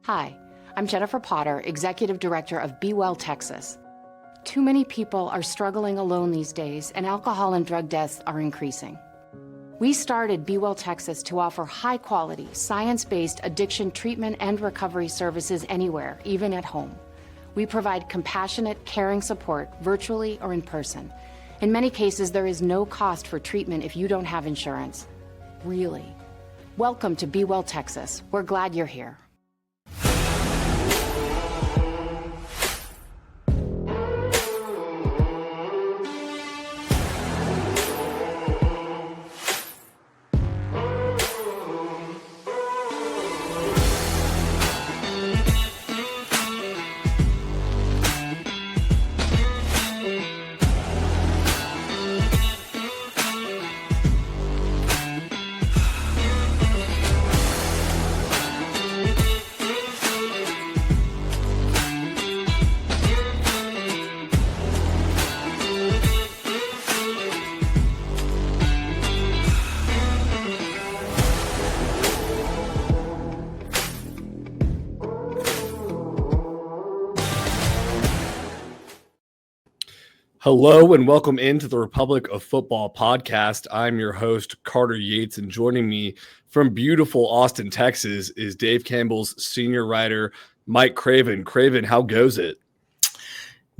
Hi, I'm Jennifer Potter, Executive Director of Be Well Texas. Too many people are struggling alone these days, and alcohol and drug deaths are increasing. We started Be Well Texas to offer high-quality, science-based addiction treatment and recovery services anywhere, even at home. We provide compassionate, caring support virtually or in person. In many cases, there is no cost for treatment if you don't have insurance. Really. Welcome to Be Well Texas. We're glad you're here. Hello and welcome into the Republic of Football podcast. I'm your host, Carter Yates, and joining me from beautiful Austin, Texas is Dave Campbell's senior writer, Mike Craven. Craven, how goes it?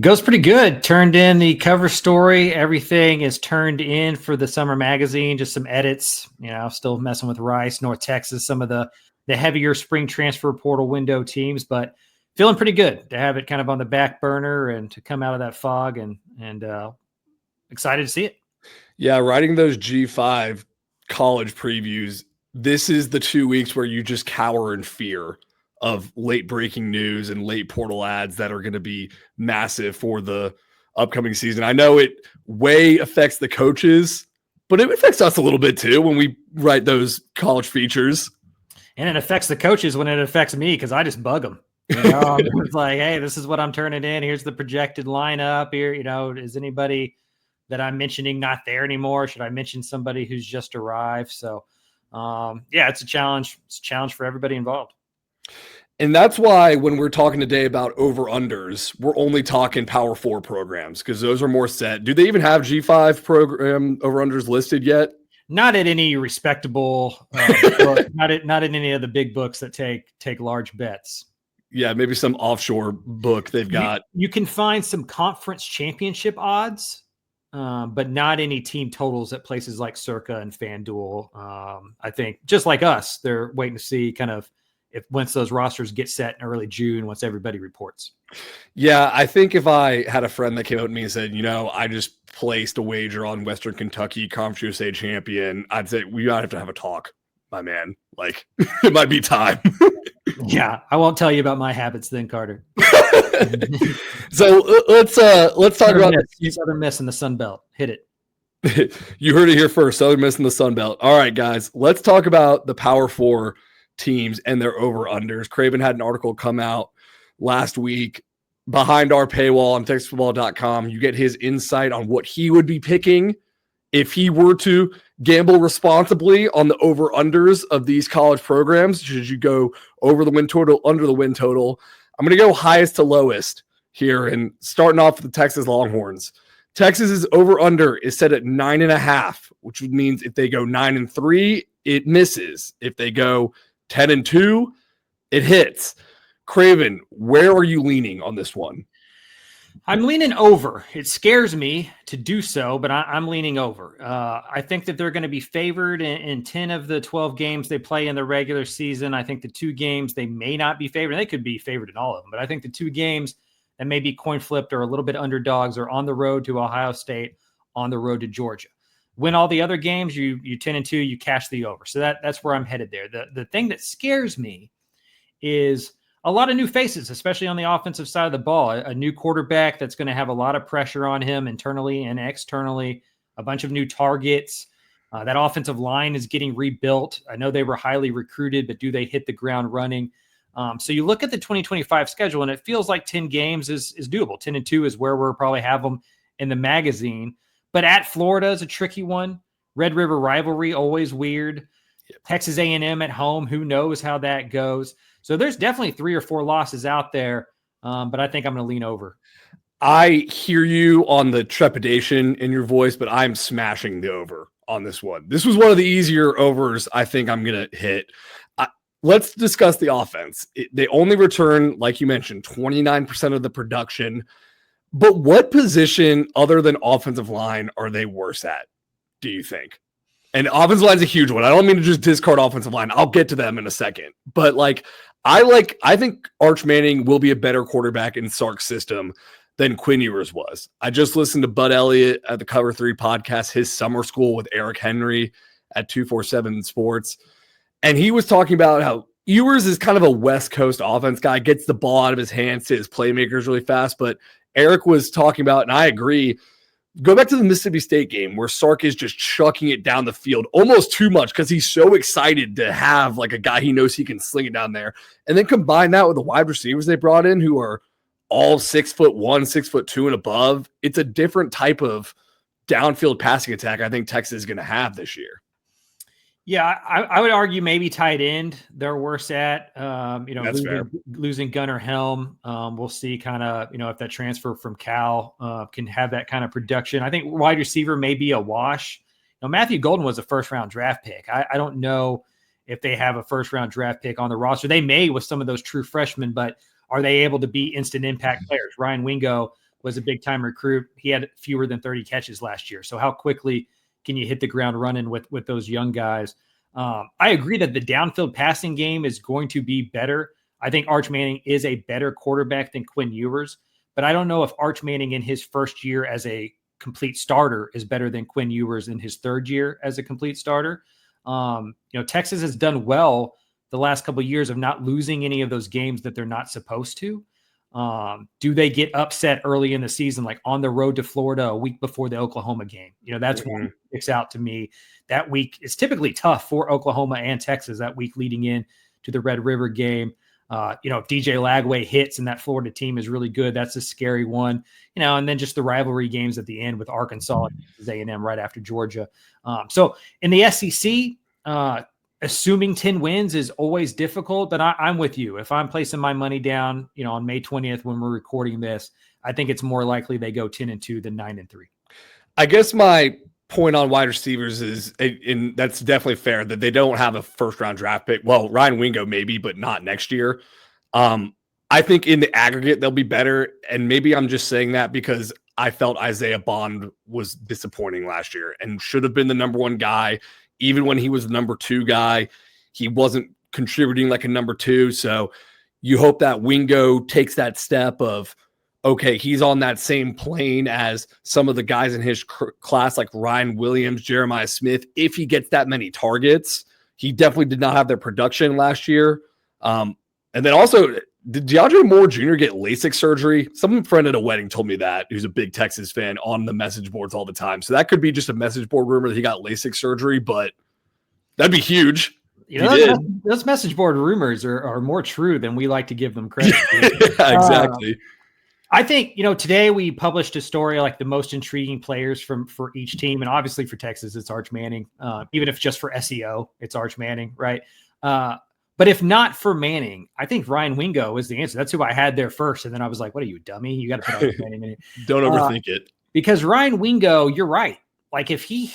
Goes pretty good. Turned in the cover story. Everything is turned in for the summer magazine, just some edits, still messing with Rice, North Texas, some of the heavier spring transfer portal window teams, but feeling pretty good to have it kind of on the back burner and to come out of that fog and excited to see it. Yeah, writing those G5 college previews, this is the 2 weeks where you just cower in fear of late breaking news and late portal ads that are going to be massive for the upcoming season. I know it way affects the coaches, but it affects us a little bit too when we write those college features. And it affects the coaches when it affects me because I just bug them. It's like, hey, this is what I'm turning in. Here's the projected lineup here. Is anybody that I'm mentioning not there anymore? Should I mention somebody who's just arrived? So, it's a challenge. It's a challenge for everybody involved. And that's why when we're talking today about over-unders, we're only talking Power 4 programs because those are more set. Do they even have G5 program over-unders listed yet? Not at any respectable book, not at any of the big books that take large bets. Yeah, maybe some offshore book they've got. You can find some conference championship odds, but not any team totals at places like Circa and FanDuel. I think just like us, they're waiting to see kind of if once those rosters get set in early June, once everybody reports. Yeah, I think if I had a friend that came out to me and said, I just placed a wager on Western Kentucky Conference USA champion, I'd say we might have to have a talk, my man. Like, it might be time. Yeah, I won't tell you about my habits then, Carter. So let's talk about Southern Miss in the Sun Belt. Hit it. You heard it here first. Southern Miss in the Sun Belt. All right, guys, let's talk about the Power 4 teams and their over-unders. Craven had an article come out last week behind our paywall on TexasFootball.com. You get his insight on what he would be picking if he were to gamble responsibly on the over-unders of these college programs. Should you go over the win total, under the win total? I'm going to go highest to lowest here, and starting off with the Texas Longhorns. Texas's over-under is set at 9.5, which means if they go 9-3, it misses. If they go 10-2, it hits. Craven, where are you leaning on this one? I'm leaning over. It scares me to do so, but I'm leaning over. I think that they're going to be favored in 10 of the 12 games they play in the regular season. I think the 2 games they may not be favored. They could be favored in all of them, but I think the 2 games that may be coin flipped or a little bit underdogs are on the road to Ohio State, on the road to Georgia. Win all the other games, you 10-2, you cash the over. So that's where I'm headed there. The thing that scares me is a lot of new faces, especially on the offensive side of the ball. A new quarterback that's going to have a lot of pressure on him internally and externally, a bunch of new targets. That offensive line is getting rebuilt. I know they were highly recruited, but do they hit the ground running? So you look at the 2025 schedule, and it feels like 10 games is doable. 10-2 is where we'll probably have them in the magazine. But at Florida is a tricky one. Red River rivalry, always weird. Texas A&M at home, who knows how that goes. So there's definitely 3 or 4 losses out there, but I think I'm going to lean over. I hear you on the trepidation in your voice, but I'm smashing the over on this one. This was one of the easier overs I think I'm going to hit. Let's discuss the offense. They only return, like you mentioned, 29% of the production. But what position other than offensive line are they worse at, do you think? And offensive line is a huge one. I don't mean to just discard offensive line. I'll get to them in a second. But I think Arch Manning will be a better quarterback in Sark's system than Quinn Ewers was. I just listened to Bud Elliott at the Cover 3 podcast, his summer school with Eric Henry at 247 Sports. And he was talking about how Ewers is kind of a West Coast offense guy, gets the ball out of his hands to his playmakers really fast. But Eric was talking about, and I agree, go back to the Mississippi State game where Sark is just chucking it down the field almost too much because he's so excited to have like a guy he knows he can sling it down there. And then combine that with the wide receivers they brought in who are all 6'1", 6'2", and above. It's a different type of downfield passing attack I think Texas is going to have this year. Yeah, I would argue maybe tight end they're worse at. That's losing Gunnar Helm. We'll see kind of, if that transfer from Cal can have that kind of production. I think wide receiver may be a wash. Matthew Golden was a first-round draft pick. I don't know if they have a first-round draft pick on the roster. They may with some of those true freshmen, but are they able to be instant impact players? Ryan Wingo was a big-time recruit. He had fewer than 30 catches last year. So how quickly can you hit the ground running with those young guys? I agree that the downfield passing game is going to be better. I think Arch Manning is a better quarterback than Quinn Ewers, but I don't know if Arch Manning in his first year as a complete starter is better than Quinn Ewers in his third year as a complete starter. Texas has done well the last couple of years of not losing any of those games that they're not supposed to. Do they get upset early in the season, like on the road to Florida a week before the Oklahoma game? That's one that sticks out to me. That week is typically tough for Oklahoma and Texas, that week leading in to the Red River game. If DJ Lagway hits and that Florida team is really good, that's a scary one. And then just the rivalry games at the end with Arkansas and A&M right after Georgia. So in the SEC, assuming 10 wins is always difficult, but I'm with you. If I'm placing my money down, on May 20th when we're recording this, I think it's more likely they go 10-2 than 9-3. I guess my point on wide receivers is, and that's definitely fair, that they don't have a first-round draft pick. Well, Ryan Wingo maybe, but not next year. I think in the aggregate they'll be better, and maybe I'm just saying that because I felt Isaiah Bond was disappointing last year and should have been the number one guy. Even when he was the number 2 guy, he wasn't contributing like a number 2. So you hope that Wingo takes that step of, okay, he's on that same plane as some of the guys in his class, like Ryan Williams, Jeremiah Smith. If he gets that many targets, he definitely did not have their production last year. And then also, did DeAndre Moore Jr. get LASIK surgery? Some friend at a wedding told me that, who's a big Texas fan, on the message boards all the time. So that could be just a message board rumor that he got LASIK surgery, but that'd be huge. Those message board rumors are more true than we like to give them credit. Yeah, exactly. I think, today we published a story like the most intriguing players for each team. And obviously for Texas, it's Arch Manning. Even if just for SEO, it's Arch Manning, right? But if not for Manning, I think Ryan Wingo is the answer. That's who I had there first. And then I was like, what are you, dummy? You got to put Arch Manning in it. Don't overthink it. Because Ryan Wingo, you're right. Like if he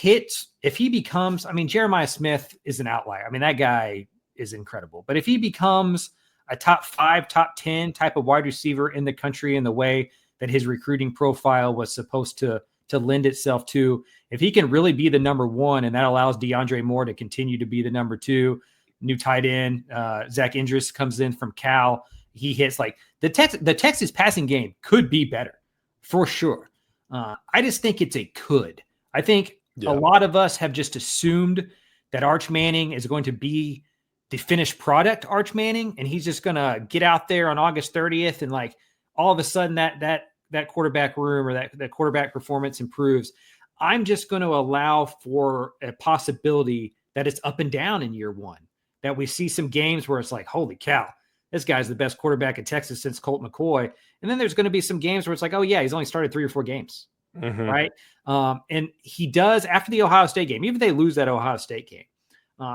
becomes, Jeremiah Smith is an outlier. That guy is incredible. But if he becomes a top 5, top 10 type of wide receiver in the country in the way that his recruiting profile was supposed to lend itself to, if he can really be the number 1, and that allows DeAndre Moore to continue to be the number 2, new tight end, Zach Indris comes in from Cal. He hits like the Texas passing game could be better for sure. I just think it's a could. I think a lot of us have just assumed that Arch Manning is going to be the finished product Arch Manning, and he's just going to get out there on August 30th and like all of a sudden that quarterback room or that quarterback performance improves. I'm just going to allow for a possibility that it's up and down in year 1. That we see some games where it's like, holy cow, this guy's the best quarterback in Texas since Colt McCoy. And then there's going to be some games where it's like, oh yeah, he's only started 3 or 4 games. Right. And he does after the Ohio State game, even if they lose that Ohio State game,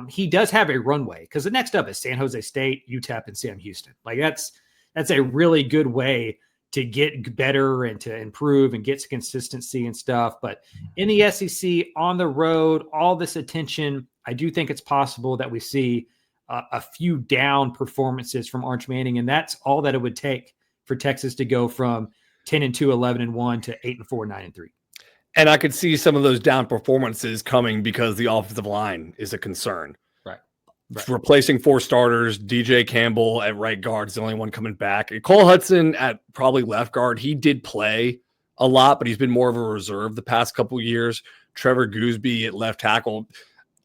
he does have a runway because the next up is San Jose State, UTEP, and Sam Houston. Like that's a really good way to get better and to improve and get consistency and stuff. But in the SEC on the road, all this attention, I do think it's possible that we see a few down performances from Arch Manning, and that's all that it would take for Texas to go from 10-2, 11-1 to 8-4, 9-3. And I could see some of those down performances coming because the offensive line is a concern. Right. Replacing 4 starters, DJ Campbell at right guard is the only one coming back. Cole Hudson at probably left guard. He did play a lot, but he's been more of a reserve the past couple of years. Trevor Gooseby at left tackle.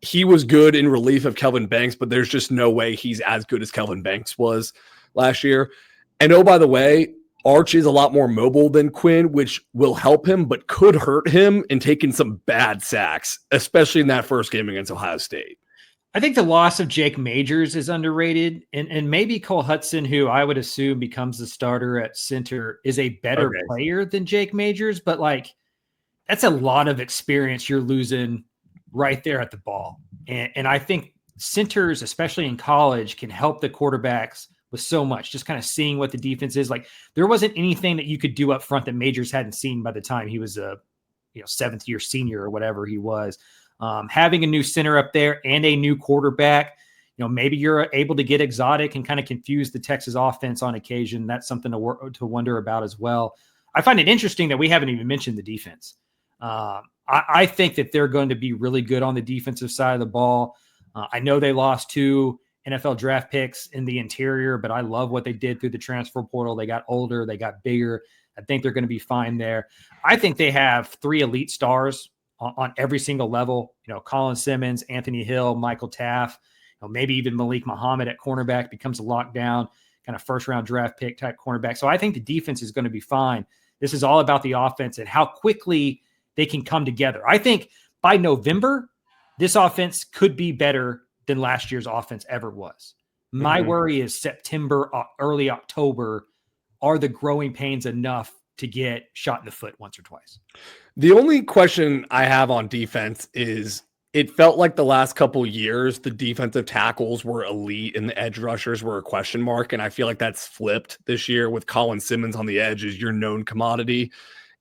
He was good in relief of Kelvin Banks, but there's just no way he's as good as Kelvin Banks was last year. And oh, by the way, Arch is a lot more mobile than Quinn, which will help him, but could hurt him in taking some bad sacks, especially in that first game against Ohio State. I think the loss of Jake Majors is underrated, and maybe Cole Hudson, who I would assume becomes the starter at center, is a better player than Jake Majors, but like that's a lot of experience you're losing right there at the ball. And I think centers, especially in college, can help the quarterbacks with so much, just kind of seeing what the defense is. Like there wasn't anything that you could do up front that Majors hadn't seen by the time he was a 7th year senior or whatever he was. Having a new center up there and a new quarterback, maybe you're able to get exotic and kind of confuse the Texas offense on occasion. That's something to wonder about as well. I find it interesting that we haven't even mentioned the defense. I think that they're going to be really good on the defensive side of the ball. I know they lost 2 NFL draft picks in the interior, but I love what they did through the transfer portal. They got older, they got bigger. I think they're going to be fine there. I think they have 3 elite stars on every single level. Colin Simmons, Anthony Hill, Michael Taft, maybe even Malik Muhammad at cornerback becomes a lockdown, kind of first round draft pick type cornerback. So I think the defense is going to be fine. This is all about the offense and how quickly they can come together. I think by November, this offense could be better than last year's offense ever was. My worry is September, early October, are the growing pains enough to get shot in the foot once or twice? The only question I have on defense is it felt like the last couple of years, the defensive tackles were elite and the edge rushers were a question mark. And I feel like that's flipped this year with Colin Simmons on the edge as your known commodity.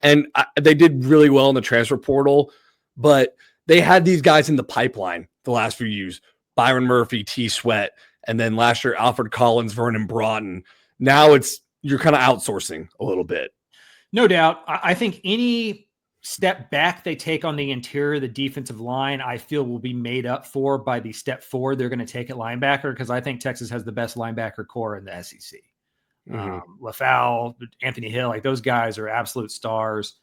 And they did really well in the transfer portal, but they had these guys in the pipeline the last few years. Byron Murphy, T. Sweat, and then last year, Alfred Collins, Vernon Broughton. Now you're kind of outsourcing a little bit. No doubt. I think any step back they take on the interior, the defensive line, I feel will be made up for by the step forward they're going to take at linebacker, because I think Texas has the best linebacker core in the SEC. LaFau, Anthony Hill, like those guys are absolute stars.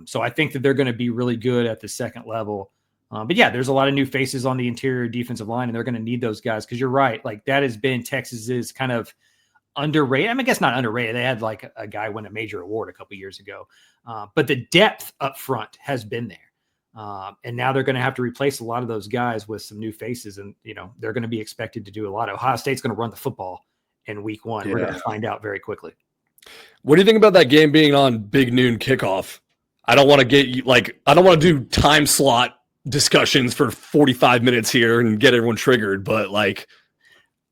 So I think that they're going to be really good at the second level. But yeah, there's a lot of new faces on the interior defensive line, and they're going to need those guys, because you're right. Like that has been Texas's kind of underrated. I mean, I guess not underrated. They had like a guy win a major award a couple years ago. But the depth up front has been there. And now they're going to have to replace a lot of those guys with some new faces. And, they're going to be expected to do a lot. Ohio State's going to run the football in week 1. Yeah. We're going to find out very quickly. What do you think about that game being on big noon kickoff? I don't want to get you I don't want to do time slot discussions for 45 minutes here and get everyone triggered, but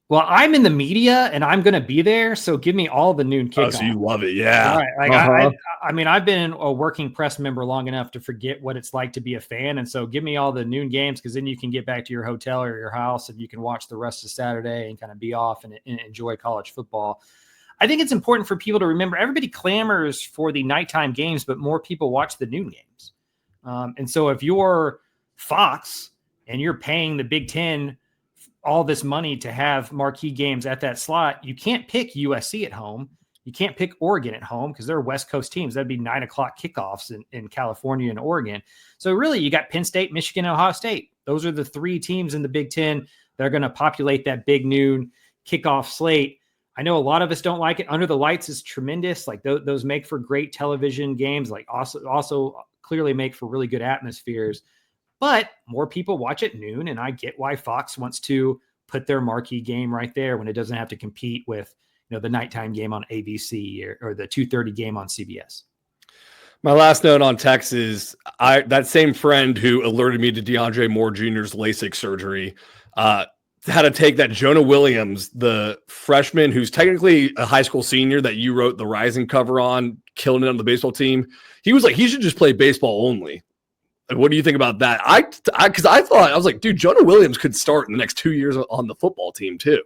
well, I'm in the media and I'm going to be there. So give me all the noon kickoff. Oh, so you love it. Yeah. Right. I mean, I've been a working press member long enough to forget what it's like to be a fan. And so give me all the noon games, because then you can get back to your hotel or your house and you can watch the rest of Saturday and kind of be off and enjoy college football. I think it's important for people to remember everybody clamors for the nighttime games, but more people watch the noon games. And so if you're Fox and you're paying the Big Ten all this money to have marquee games at that slot, you can't pick USC at home. You can't pick Oregon at home because they're West Coast teams. That'd be 9:00 kickoffs in California and Oregon. So really you got Penn State, Michigan, Ohio State. Those are the 3 teams in the Big Ten that are going to populate that big noon kickoff slate. I know a lot of us don't like it. Under the Lights is tremendous. Like those make for great television games, like also clearly make for really good atmospheres. But more people watch at noon, and I get why Fox wants to put their marquee game right there when it doesn't have to compete with the nighttime game on ABC or the 2:30 game on CBS. My last note on Texas, that same friend who alerted me to DeAndre Moore Jr.'s LASIK surgery had to take that Jonah Williams, the freshman who's technically a high school senior that you wrote the Rising cover on, killing it on the baseball team. He was like, he should just play baseball only. Like, what do you think about that? Because I thought, I was like, dude, Jonah Williams could start in the next 2 years on the football team too.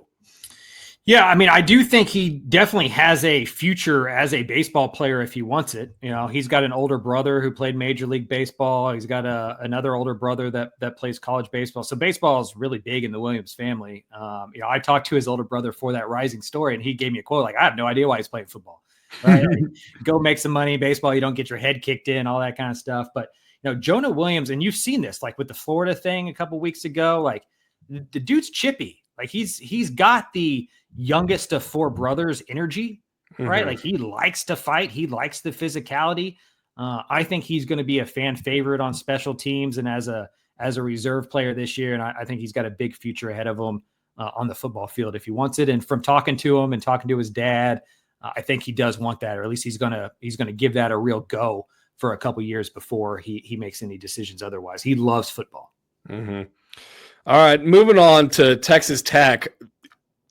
Yeah, I mean, I do think he definitely has a future as a baseball player if he wants it. You know, he's got an older brother who played Major League Baseball. He's got another older brother that plays college baseball. So baseball is really big in the Williams family. I talked to his older brother for that Rising story, and he gave me a quote like, "I have no idea why he's playing football. Right? Like, go make some money in baseball. You don't get your head kicked in, all that kind of stuff." But Jonah Williams, and you've seen this, like with the Florida thing a couple weeks ago. Like the dude's chippy. Like he's got the youngest of four brothers energy, right? Like he likes to fight. He likes the physicality. I think he's going to be a fan favorite on special teams and as a reserve player this year. And I think he's got a big future ahead of him on the football field if he wants it. And from talking to him and talking to his dad, I think he does want that, or at least he's going to give that a real go for a couple years before he makes any decisions otherwise. He loves football. All right, moving on to Texas Tech.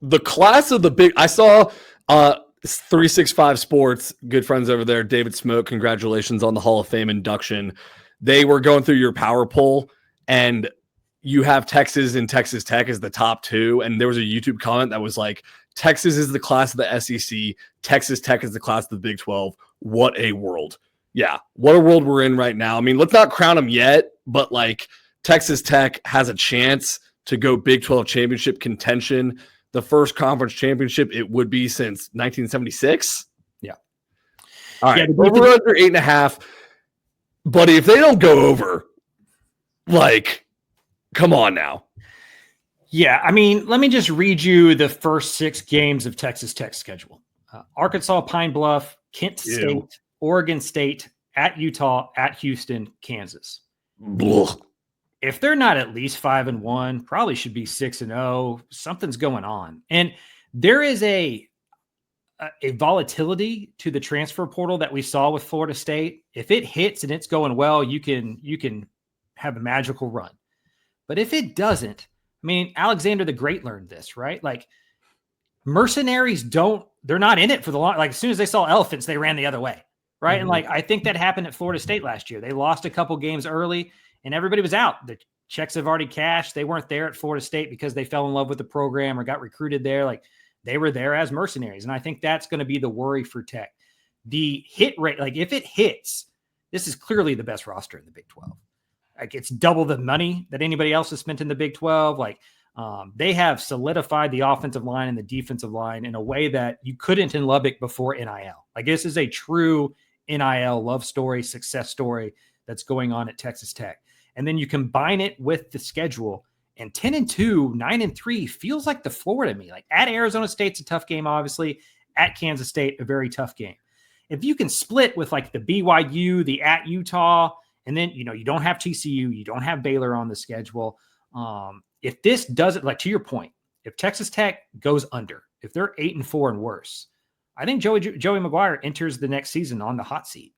The class of the big, I saw 365 Sports, good friends over there, David Smoke, congratulations on the Hall of Fame induction. They were going through your power poll, and you have Texas and Texas Tech as the top two. And there was a YouTube comment that was like, Texas is the class of the SEC. Texas Tech is the class of the Big 12. What a world. Yeah, what a world we're in right now. I mean, let's not crown them yet, but like Texas Tech has a chance to go Big 12 championship contention. The first conference championship it would be since 1976. Yeah. All right. Over under 8.5. Buddy, if they don't go over, like, come on now. Yeah. I mean, let me just read you the first 6 games of Texas Tech's schedule. Arkansas, Pine Bluff, Kent State, Oregon State, at Utah, at Houston, Kansas. Blah. If they're not at least 5-1, probably should be 6-0. Something's going on. And there is a volatility to the transfer portal that we saw with Florida State. If it hits and it's going well, you can have a magical run. But if it doesn't, I mean, Alexander the Great learned this, right? Like mercenaries they're not in it for the long. Like as soon as they saw elephants, they ran the other way, right? Mm-hmm. And like I think that happened at Florida State last year. They lost a couple games early. And everybody was out. The checks have already cashed. They weren't there at Florida State because they fell in love with the program or got recruited there. Like they were there as mercenaries. And I think that's going to be the worry for Tech. The hit rate, like if it hits, this is clearly the best roster in the Big 12. Like it's double the money that anybody else has spent in the Big 12. Like they have solidified the offensive line and the defensive line in a way that you couldn't in Lubbock before NIL. Like this is a true NIL love story, success story that's going on at Texas Tech. And then you combine it with the schedule, and 10-2, 9-3 feels like the floor to me. Like at Arizona State's a tough game, obviously. At Kansas State, a very tough game. If you can split with like the BYU, the at Utah, and then you don't have TCU, you don't have Baylor on the schedule. If this doesn't, like to your point, if Texas Tech goes under, if they're 8-4 and worse, I think Joey Maguire enters the next season on the hot seat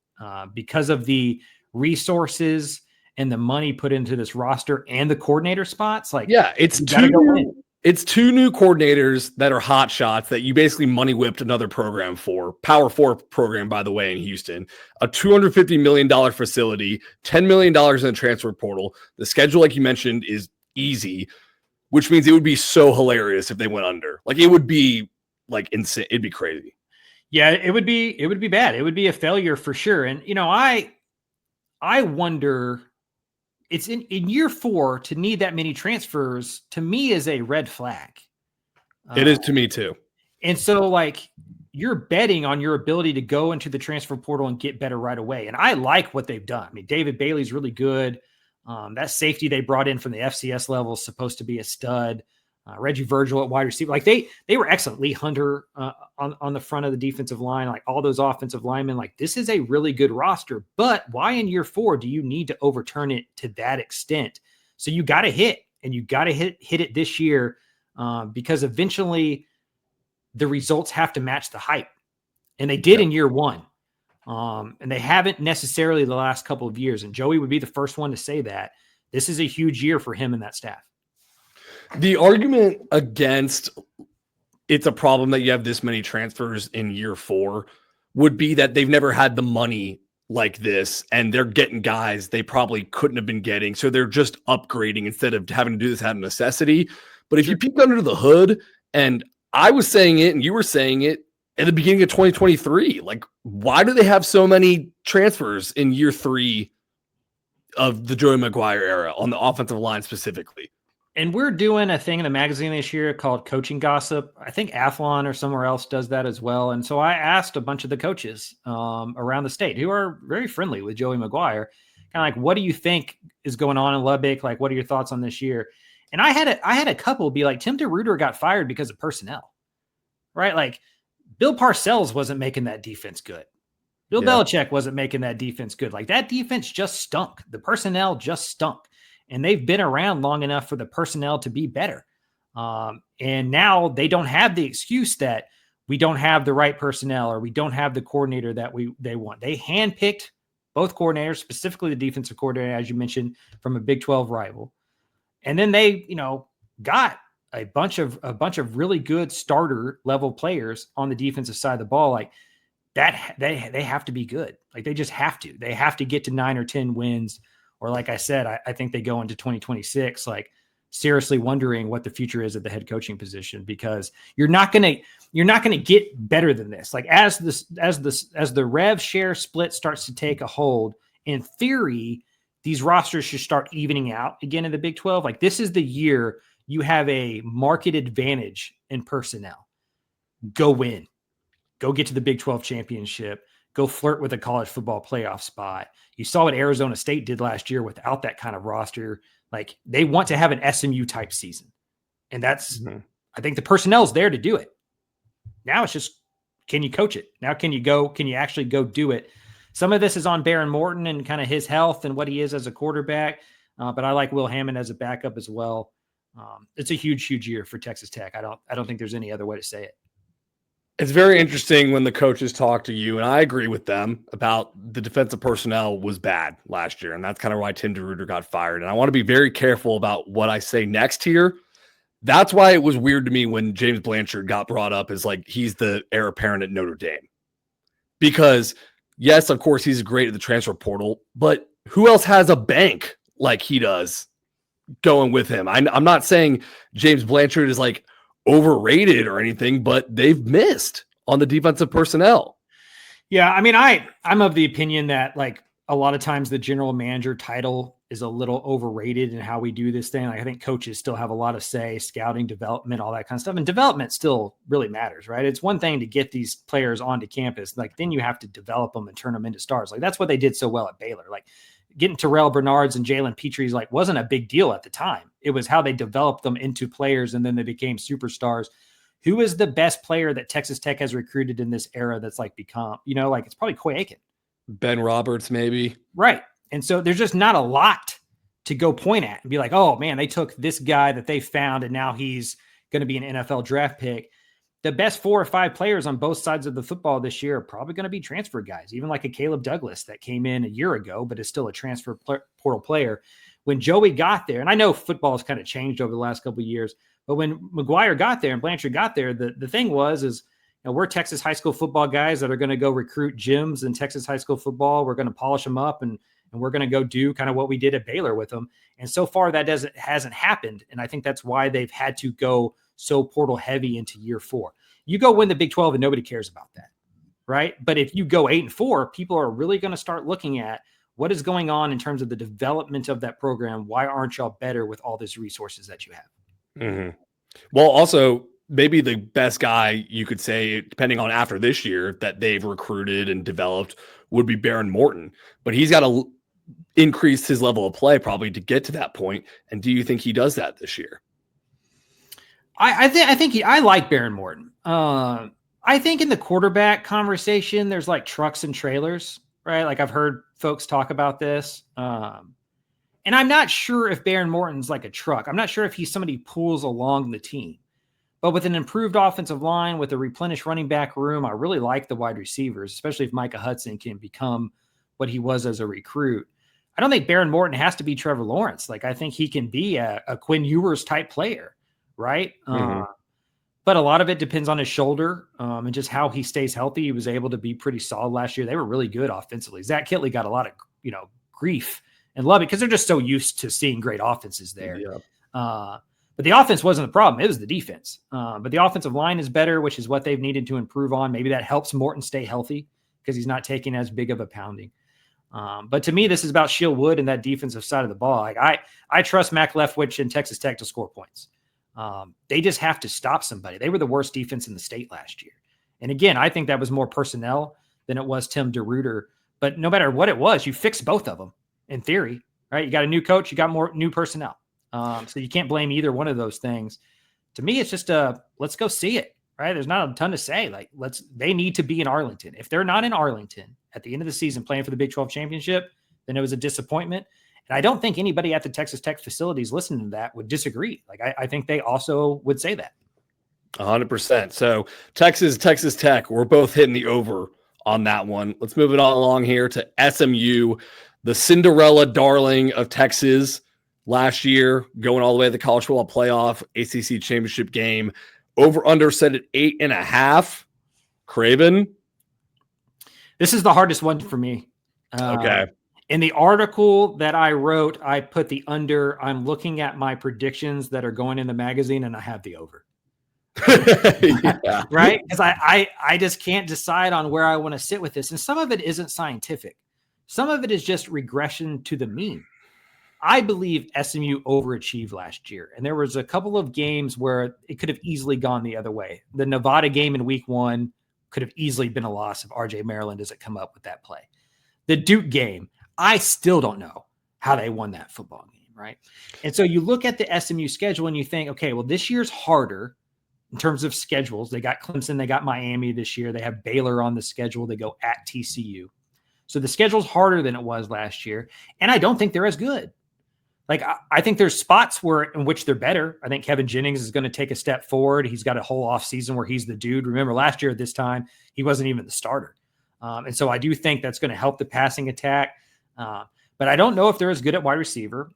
because of the resources and the money put into this roster and the coordinator spots. Like, yeah, it's two new coordinators that are hot shots that you basically money whipped another program for. Power 4 program, by the way, in Houston, a $250 million facility, $10 million in the transfer portal. The schedule, like you mentioned, is easy, which means it would be so hilarious if they went under. Like it would be like insane. It'd be crazy. Yeah, it would be bad. It would be a failure for sure. And, I wonder, it's in year 4 to need that many transfers to me is a red flag. It is to me too. And so like you're betting on your ability to go into the transfer portal and get better right away. And I like what they've done. I mean, David Bailey's really good. That safety they brought in from the FCS level is supposed to be a stud. Reggie Virgil at wide receiver. Like they were excellent. Lee Hunter on the front of the defensive line, like all those offensive linemen, like this is a really good roster, but why in year 4 do you need to overturn it to that extent? So you got to hit and you got to hit it this year because eventually the results have to match the hype. And they did in year 1. And they haven't necessarily the last couple of years. And Joey would be the first one to say that. This is a huge year for him and that staff. The argument against it's a problem that you have this many transfers in year 4 would be that they've never had the money like this, and they're getting guys they probably couldn't have been getting. So they're just upgrading instead of having to do this out of necessity. But if you peek under the hood, and I was saying it and you were saying it at the beginning of 2023, like, why do they have so many transfers in year 3 of the Joey Maguire era on the offensive line specifically? And we're doing a thing in the magazine this year called Coaching Gossip. I think Athlon or somewhere else does that as well. And so I asked a bunch of the coaches around the state who are very friendly with Joey Maguire, kind of like, what do you think is going on in Lubbock? Like, what are your thoughts on this year? And I had a couple be like, Tim DeRuyter got fired because of personnel, right? Like, Bill Parcells wasn't making that defense good. Bill Belichick wasn't making that defense good. Like, that defense just stunk. The personnel just stunk. And they've been around long enough for the personnel to be better. And now they don't have the excuse that we don't have the right personnel or we don't have the coordinator that they want. They handpicked both coordinators, specifically the defensive coordinator, as you mentioned, from a Big 12 rival. And then they, got a bunch of really good starter level players on the defensive side of the ball. Like that, they have to be good. Like they just have to. They have to get to 9 or 10 wins. Or like I said, I think they go into 2026, like seriously wondering what the future is at the head coaching position, because you're not going to get better than this. Like as the rev share split starts to take a hold, in theory, these rosters should start evening out again in the Big 12. Like this is the year you have a market advantage in personnel. Go win, go get to the Big 12 championship. Go flirt with a college football playoff spot. You saw what Arizona State did last year without that kind of roster. Like they want to have an SMU type season. And that's, I think the personnel's there to do it. Now it's just, can you coach it? Now, can you actually go do it? Some of this is on Baron Morton and kind of his health and what he is as a quarterback. But I like Will Hammond as a backup as well. It's a huge, huge year for Texas Tech. I don't think there's any other way to say it. It's very interesting when the coaches talk to you, and I agree with them about the defensive personnel was bad last year, and that's kind of why Tim DeRuyter got fired. And I want to be very careful about what I say next here. That's why it was weird to me when James Blanchard got brought up as like he's the heir apparent at Notre Dame. Because, yes, of course, he's great at the transfer portal, but who else has a bank like he does going with him? I'm not saying James Blanchard is like overrated or anything, but they've missed on the defensive personnel. Yeah, I mean, I'm of the opinion that like a lot of times the general manager title is a little overrated in how we do this thing. Like, I think coaches still have a lot of say, scouting, development, all that kind of stuff. And development still really matters, right? It's one thing to get these players onto campus. Like then you have to develop them and turn them into stars. Like that's what they did so well at Baylor. Like getting Terrell Bernards and Jalen Petries like wasn't a big deal at the time. It was how they developed them into players and then they became superstars. Who is the best player that Texas Tech has recruited in this era that's like become, like it's probably Coy Aiken. Ben Roberts, maybe. Right. And so there's just not a lot to go point at and be like, oh man, they took this guy that they found and now he's going to be an NFL draft pick. The best 4 or 5 players on both sides of the football this year are probably going to be transfer guys, even like a Caleb Douglas that came in a year ago, but is still a transfer portal player. When Joey got there, and I know football has kind of changed over the last couple of years, but when Maguire got there and Blanchard got there, the thing was we're Texas high school football guys that are going to go recruit gyms in Texas high school football. We're going to polish them up and we're going to go do kind of what we did at Baylor with them. And so far that hasn't happened. And I think that's why they've had to go so portal heavy into year 4. You go win the Big 12 and nobody cares about that. Right. But if you go 8-4, people are really going to start looking at what is going on in terms of the development of that program. Why aren't y'all better with all these resources that you have? Mm-hmm. Well, also maybe the best guy you could say, depending on after this year that they've recruited and developed would be Baron Morton, but he's got to increase his level of play probably to get to that point. And do you think he does that this year? I think I like Baron Morton. I think in the quarterback conversation, there's like trucks and trailers, right? Like I've heard folks talk about this. And I'm not sure if Baron Morton's like a truck. I'm not sure if he's somebody who pulls along the team. But with an improved offensive line, with a replenished running back room, I really like the wide receivers, especially if Micah Hudson can become what he was as a recruit. I don't think Baron Morton has to be Trevor Lawrence. Like, I think he can be a Quinn Ewers type player, right? But a lot of it depends on his shoulder and just how he stays healthy. He was able to be pretty solid last year. They were really good offensively. Zach Kitley got a lot of, grief and love it because they're just so used to seeing great offenses there. Yeah. But the offense wasn't the problem. It was the defense. But the offensive line is better, which is what they've needed to improve on. Maybe that helps Morton stay healthy because he's not taking as big of a pounding. But to me, this is about Shield Wood and that defensive side of the ball. Like I trust Mac Leftwich and Texas Tech to score points. They just have to stop somebody. They were the worst defense in the state last year. And again, I think that was more personnel than it was Tim DeRuyter. But no matter what it was, you fixed both of them in theory, right? You got a new coach, you got more new personnel. So you can't blame either one of those things. To me, it's just let's go see it, right? There's not a ton to say. Like, they need to be in Arlington. If they're not in Arlington at the end of the season playing for the Big 12 championship, then it was a disappointment. And I don't think anybody at the Texas Tech facilities listening to that would disagree. Like, I think they also would say that. 100%. So Texas Tech, we're both hitting the over on that one. Let's move it on along here to SMU, the Cinderella darling of Texas last year, going all the way to the college football playoff, ACC championship game. Over under set at 8.5. Craven. This is the hardest one for me. Okay. In the article that I wrote, I put the under. I'm looking at my predictions that are going in the magazine, and I have the over. Yeah. Right? Because I just can't decide on where I want to sit with this. And some of it isn't scientific. Some of it is just regression to the mean. I believe SMU overachieved last year. And there was a couple of games where it could have easily gone the other way. The Nevada game in week 1 could have easily been a loss if RJ Maryland doesn't come up with that play. The Duke game, I still don't know how they won that football game, right? And so you look at the SMU schedule and you think, okay, well, this year's harder in terms of schedules. They got Clemson, they got Miami this year. They have Baylor on the schedule. They go at TCU. So the schedule's harder than it was last year. And I don't think they're as good. Like, I think there's spots in which they're better. I think Kevin Jennings is going to take a step forward. He's got a whole offseason where he's the dude. Remember, last year at this time, he wasn't even the starter. And so I do think that's going to help the passing attack. But I don't know if they're as good at wide receiver.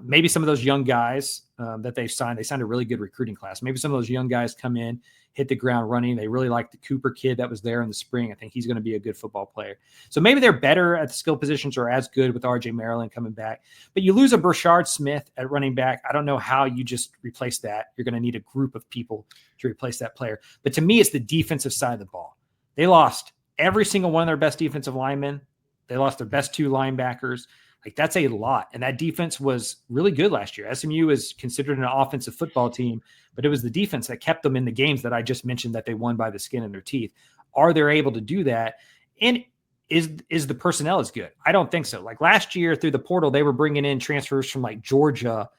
Maybe some of those young guys that they signed a really good recruiting class. Maybe some of those young guys come in, hit the ground running. They really like the Cooper kid that was there in the spring. I think he's going to be a good football player. So maybe they're better at the skill positions or as good with RJ Maryland coming back. But you lose a Brashard Smith at running back. I don't know how you just replace that. You're going to need a group of people to replace that player. But to me, it's the defensive side of the ball. They lost every single one of their best defensive linemen. They lost their best 2 linebackers. Like, that's a lot. And that defense was really good last year. SMU is considered an offensive football team, but it was the defense that kept them in the games that I just mentioned that they won by the skin of their teeth. Are they able to do that? And is the personnel as good? I don't think so. Like, last year through the portal, they were bringing in transfers from like Georgia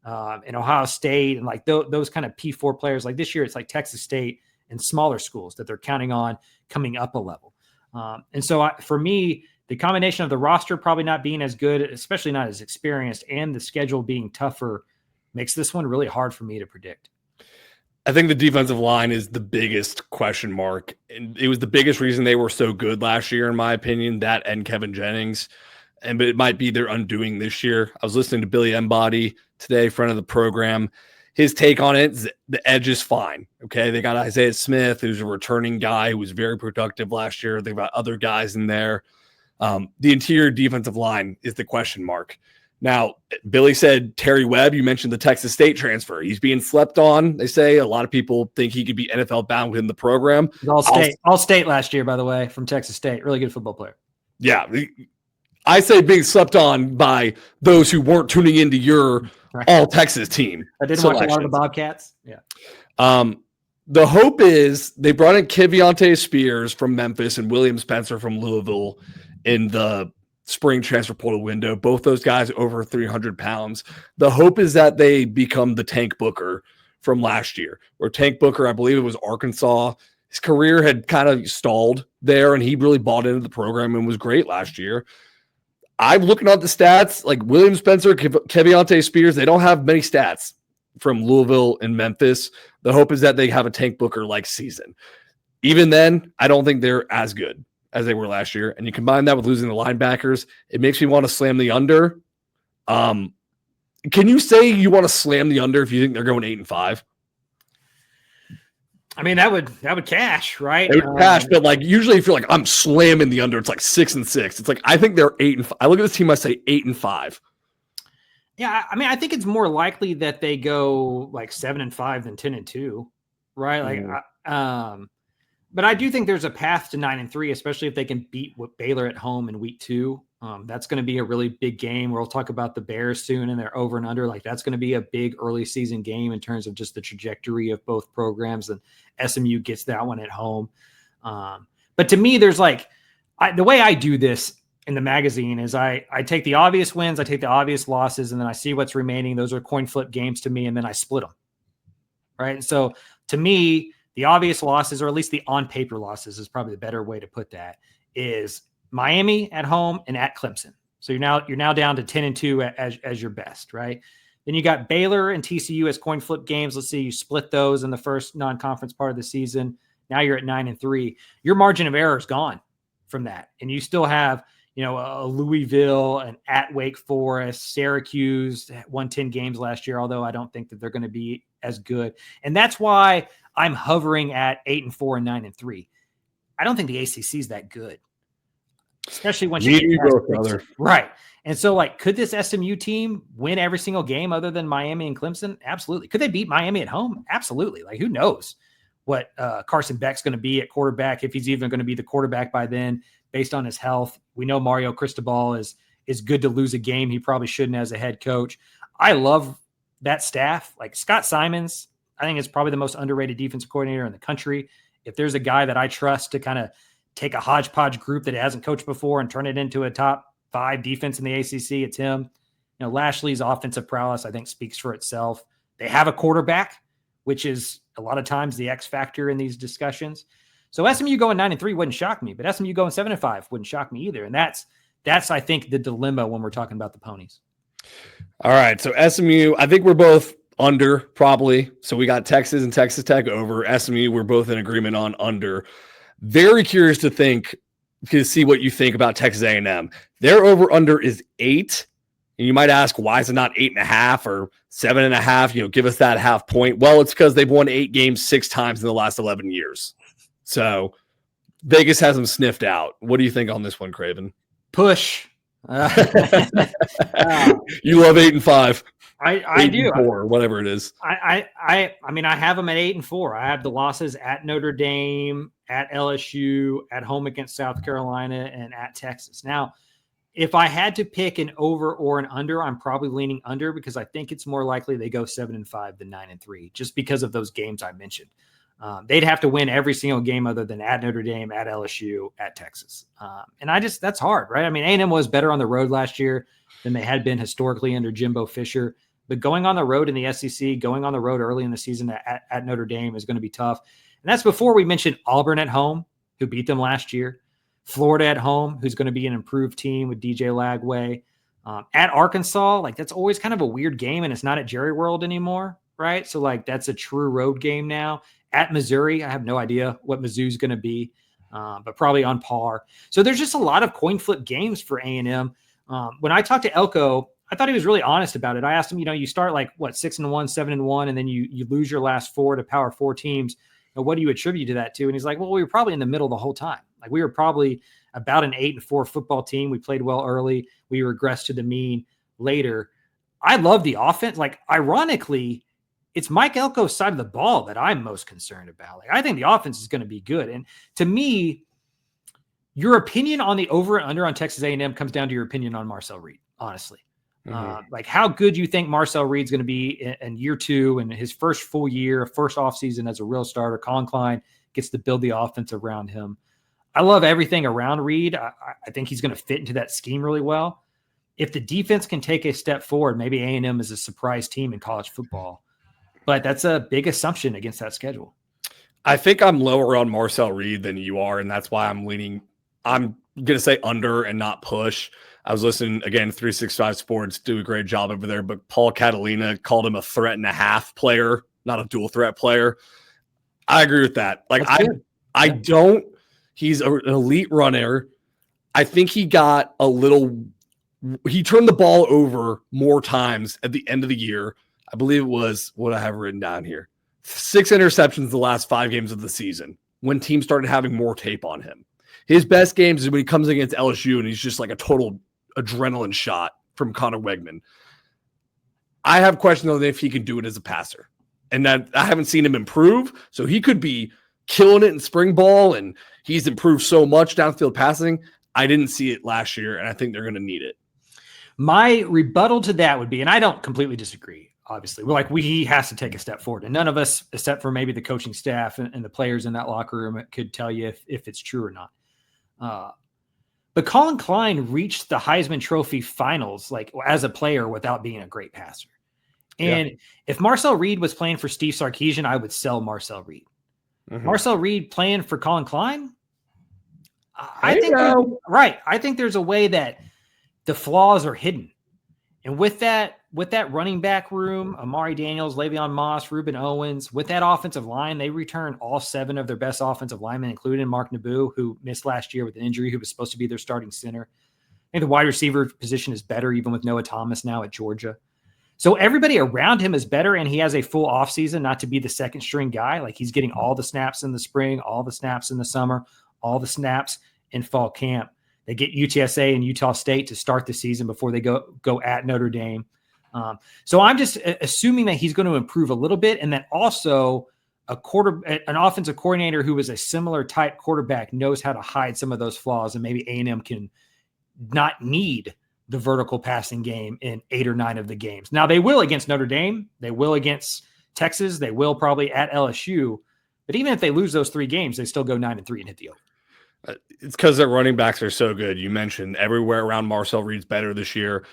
and Ohio State and like those kind of P4 players. Like, this year it's like Texas State and smaller schools that they're counting on coming up a level. And so for me, the combination of the roster probably not being as good, especially not as experienced, and the schedule being tougher makes this one really hard for me to predict. I think the defensive line is the biggest question mark. And it was the biggest reason they were so good last year, in my opinion, that and Kevin Jennings. But it might be their undoing this year. I was listening to Billy Embody today, friend of the program. His take on it is the edge is fine. Okay. They got Isaiah Smith, who's a returning guy who was very productive last year. They've got other guys in there. The interior defensive line is the question mark. Now, Billy said Terry Webb, you mentioned the Texas State transfer. He's being slept on. They say a lot of people think he could be NFL bound within the program. All state last year, by the way, from Texas State. Really good football player. Yeah. I say being slept on by those who weren't tuning into your all Texas team. I didn't watch a lot of the Bobcats. Yeah. The hope is they brought in Kevionte Spears from Memphis and William Spencer from Louisville in the spring transfer portal window. Both those guys over 300 pounds. The hope is that they become the Tank Booker from last year, where Tank Booker, I believe it was Arkansas, his career had kind of stalled there, and he really bought into the program and was great last year. I'm looking at the stats, like William Spencer, Kevionte Spears, they don't have many stats. from Louisville and Memphis, the hope is that they have a Tank Booker-like season. Even then, I don't think they're as good as they were last year. And you combine that with losing the linebackers, it makes me want to slam the under. Can you say you want to slam the under if you think they're going 8-5? I mean, that would cash, right? It would cash, but like usually if you're like, I'm slamming the under, it's like 6-6. It's like, I think they're 8-5. I look at this team, I say 8-5. Yeah, I mean, I think it's more likely that they go like 7-5 than 10-2, right? Like, but I do think there's a path to 9-3, especially if they can beat Baylor at home in week 2. That's going to be a really big game. We'll talk about the Bears soon and their over and under. Like that's going to be a big early season game in terms of just the trajectory of both programs. And SMU gets that one at home. But to me, there's like the way I do this in the magazine is I take the obvious wins, I take the obvious losses, and then I see what's remaining. Those are coin flip games to me, and then I split them. Right. And so to me, the obvious losses, or at least the on-paper losses is probably the better way to put that, is Miami at home and at Clemson. So you're now down to 10-2 as your best, right? Then you got Baylor and TCU as coin flip games. Let's see, you split those in the first non-conference part of the season. Now you're at 9-3. Your margin of error is gone from that. And you still have, a Louisville and at Wake Forest, Syracuse won 10 games last year, although I don't think that they're going to be as good. And that's why I'm hovering at 8-4 and 9-3. I don't think the ACC is that good, especially when you right. And so, like, could this SMU team win every single game other than Miami and Clemson? Absolutely. Could they beat Miami at home? Absolutely. Like, who knows what Carson Beck's going to be at quarterback, if he's even going to be the quarterback by then, based on his health. We know Mario Cristobal is good to lose a game he probably shouldn't as a head coach. I love that staff. Like Scott Simons, I think is probably the most underrated defensive coordinator in the country. If there's a guy that I trust to kind of take a hodgepodge group that hasn't coached before and turn it into a top 5 defense in the ACC, it's him. Lashley's offensive prowess, I think, speaks for itself. They have a quarterback, which is a lot of times the X factor in these discussions. So SMU going 9-3 wouldn't shock me, but SMU going 7-5 wouldn't shock me either. And that's I think the dilemma when we're talking about the ponies. All right. So SMU, I think we're both under probably. So we got Texas and Texas Tech over. SMU, we're both in agreement on under. Very curious to see what you think about Texas A&M. Their over under is 8. And you might ask, why is it not 8.5 or 7.5? Give us that half point. Well, it's because they've won 8 games 6 times in the last 11 years. So Vegas has them sniffed out. What do you think on this one, Craven? Push. You love 8-5. I do. 4, whatever it is. I mean, I have them at 8-4. I have the losses at Notre Dame, at LSU, at home against South Carolina, and at Texas. Now, if I had to pick an over or an under, I'm probably leaning under because I think it's more likely they go 7-5 than 9-3, just because of those games I mentioned. They'd have to win every single game other than at Notre Dame, at LSU, at Texas. And that's hard, right? I mean, A&M was better on the road last year than they had been historically under Jimbo Fisher. But going on the road in the SEC, going on the road early in the season at Notre Dame is going to be tough. And that's before we mentioned Auburn at home, who beat them last year. Florida at home, who's going to be an improved team with DJ Lagway. At Arkansas, like that's always kind of a weird game, and it's not at Jerry World anymore, right? So like that's a true road game now. At Missouri, I have no idea what Mizzou's going to be, but probably on par. So there's just a lot of coin flip games for A&M. When I talked to Elko, I thought he was really honest about it. I asked him, you start like 6-1, 7-1, and then you lose your last 4 to Power 4 teams. What do you attribute to that to? And he's like, well, we were probably in the middle the whole time. Like we were probably about an 8-4 football team. We played well early. We regressed to the mean later. I love the offense. Like ironically, it's Mike Elko's side of the ball that I'm most concerned about. Like I think the offense is going to be good. And to me, your opinion on the over and under on Texas A&M comes down to your opinion on Marcel Reed, honestly. Like how good you think Marcel Reed's going to be in year 2 and his first full year, first offseason as a real starter. Colin Klein gets to build the offense around him. I love everything around Reed. I think he's going to fit into that scheme really well. If the defense can take a step forward, maybe A&M is a surprise team in college football. But that's a big assumption against that schedule. I think I'm lower on Marcel Reed than you are, and that's why I'm going to say under and not push. I was listening again, 365 Sports do a great job over there, but Paul Catalina called him a threat and a half player, not a dual threat player. I agree with that. Like I don't, he's an elite runner. I think he turned the ball over more times at the end of the year. I believe it was what I have written down here. 6 interceptions the last 5 games of the season when teams started having more tape on him. His best games is when he comes against LSU and he's just like a total adrenaline shot from Connor Wegman. I have questions on if he can do it as a passer. And that I haven't seen him improve. So he could be killing it in spring ball, and he's improved so much downfield passing. I didn't see it last year, and I think they're going to need it. My rebuttal to that would be, and I don't completely disagree, obviously. He has to take a step forward. And none of us, except for maybe the coaching staff and the players in that locker room, could tell you if it's true or not. But Colin Klein reached the Heisman Trophy finals as a player without being a great passer. And if Marcel Reed was playing for Steve Sarkisian, I would sell Marcel Reed. Mm-hmm. Marcel Reed playing for Colin Klein, I think there's a way that the flaws are hidden. And with that running back room, Amari Daniels, Le'Veon Moss, Reuben Owens, with that offensive line, they returned all 7 of their best offensive linemen, including Mark Naboo, who missed last year with an injury, who was supposed to be their starting center. I think the wide receiver position is better, even with Noah Thomas now at Georgia. So everybody around him is better, and he has a full offseason not to be the second string guy. Like, he's getting all the snaps in the spring, all the snaps in the summer, all the snaps in fall camp. They get UTSA and Utah State to start the season before they go at Notre Dame. So I'm just assuming that he's going to improve a little bit, and that also an offensive coordinator who is a similar type quarterback knows how to hide some of those flaws, and maybe A&M can not need the vertical passing game in 8 or 9 of the games. Now, they will against Notre Dame. They will against Texas. They will probably at LSU. But even if they lose those 3 games, they still go 9-3 and hit the over. It's because their running backs are so good. You mentioned everywhere around Marcel Reed's better this year.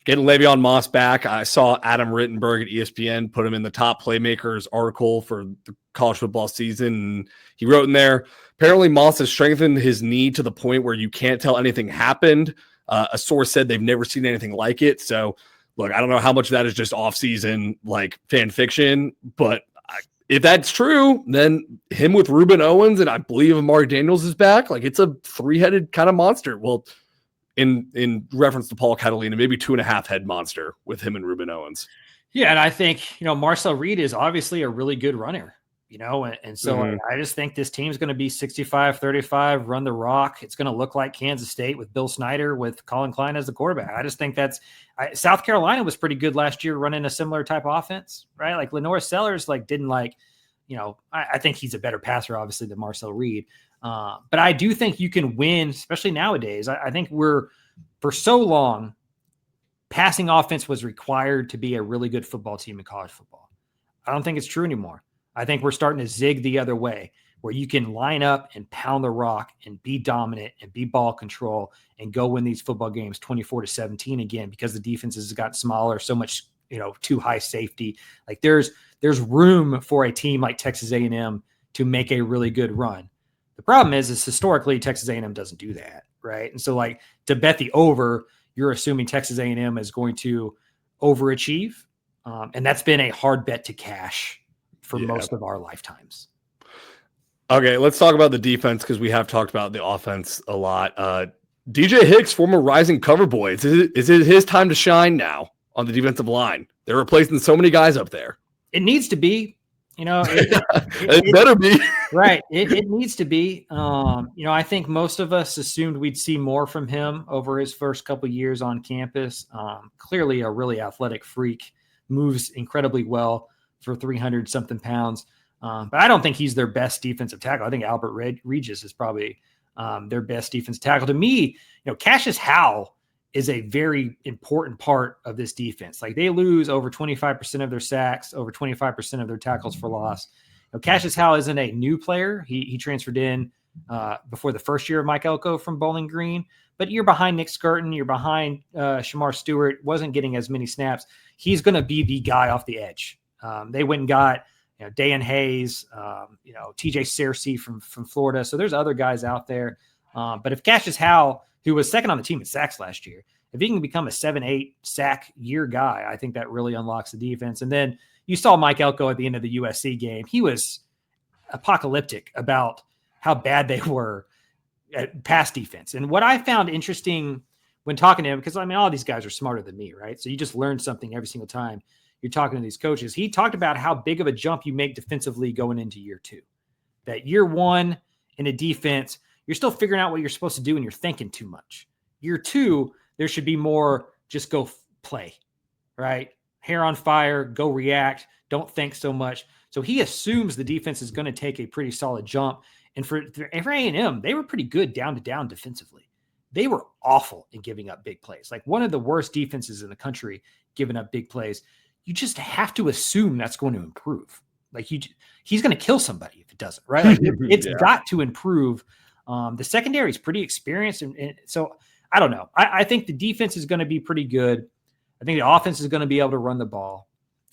Getting Le'Veon Moss back, I saw Adam Rittenberg at ESPN put him in the top playmakers article for the college football season. And he wrote in there, apparently Moss has strengthened his knee to the point where you can't tell anything happened. A source said they've never seen anything like it. So, look, I don't know how much of that is just off-season, fan fiction. But if that's true, then him with Reuben Owens and I believe Amari Daniels is back. It's a 3-headed kind of monster. Well, in reference to Paul Catalina, maybe 2.5-head monster with him and Reuben Owens. Yeah, and I think, Marcel Reed is obviously a really good runner. And so I just think this team's going to be 65-35, run the rock. It's going to look like Kansas State with Bill Snyder, with Colin Klein as the quarterback. I just think South Carolina was pretty good last year running a similar type of offense, right? Like Lenore Sellers, didn't I think he's a better passer, obviously, than Marcel Reed. But I do think you can win, especially nowadays. I think for so long, passing offense was required to be a really good football team in college football. I don't think it's true anymore. I think we're starting to zig the other way, where you can line up and pound the rock and be dominant and be ball control and go win these football games 24-17 again, because the defenses got smaller, so much, too high safety. There's room for a team like Texas A&M to make a really good run. The problem is historically Texas A&M doesn't do that, right? And so to bet the over, you're assuming Texas A&M is going to overachieve, and that's been a hard bet to cash for most of our lifetimes. Okay, let's talk about the defense, because we have talked about the offense a lot. DJ Hicks, former rising cover boy. Is it his time to shine now on the defensive line? They're replacing so many guys up there. It needs to be. It better be. Right. It needs to be. I think most of us assumed we'd see more from him over his first couple years on campus. Clearly a really athletic freak, moves incredibly well for 300-something pounds. But I don't think he's their best defensive tackle. I think Albert Regis is probably their best defensive tackle. To me, Cassius Howell is a very important part of this defense. They lose over 25% of their sacks, over 25% of their tackles for loss. Cassius Howell isn't a new player. He transferred in before the first year of Mike Elko from Bowling Green, but you're behind Nick Skirton, you're behind Shamar Stewart, wasn't getting as many snaps. He's going to be the guy off the edge. They went and got Dayan Hayes, TJ Searcy from Florida. So there's other guys out there. But if Cassius Howell, who was second on the team in sacks last year, if he can become a 7-8 sack year guy, I think that really unlocks the defense. And then you saw Mike Elko at the end of the USC game. He was apocalyptic about how bad they were at pass defense. And what I found interesting when talking to him, because I mean, all these guys are smarter than me, right? So you just learn something every single time you're talking to these coaches. He talked about how big of a jump you make defensively going into year 2. That year 1 in a defense, you're still figuring out what you're supposed to do and you're thinking too much. Year 2, there should be more just go play, right? Hair on fire, go react, don't think so much. So he assumes the defense is going to take a pretty solid jump. And for A&M, they were pretty good down to down defensively. They were awful in giving up big plays. Like one of the worst defenses in the country giving up big plays. You just have to assume that's going to improve. Like he's going to kill somebody if it doesn't, right? Like it's got to improve. The secondary is pretty experienced. And so I don't know. I think the defense is going to be pretty good. I think the offense is going to be able to run the ball.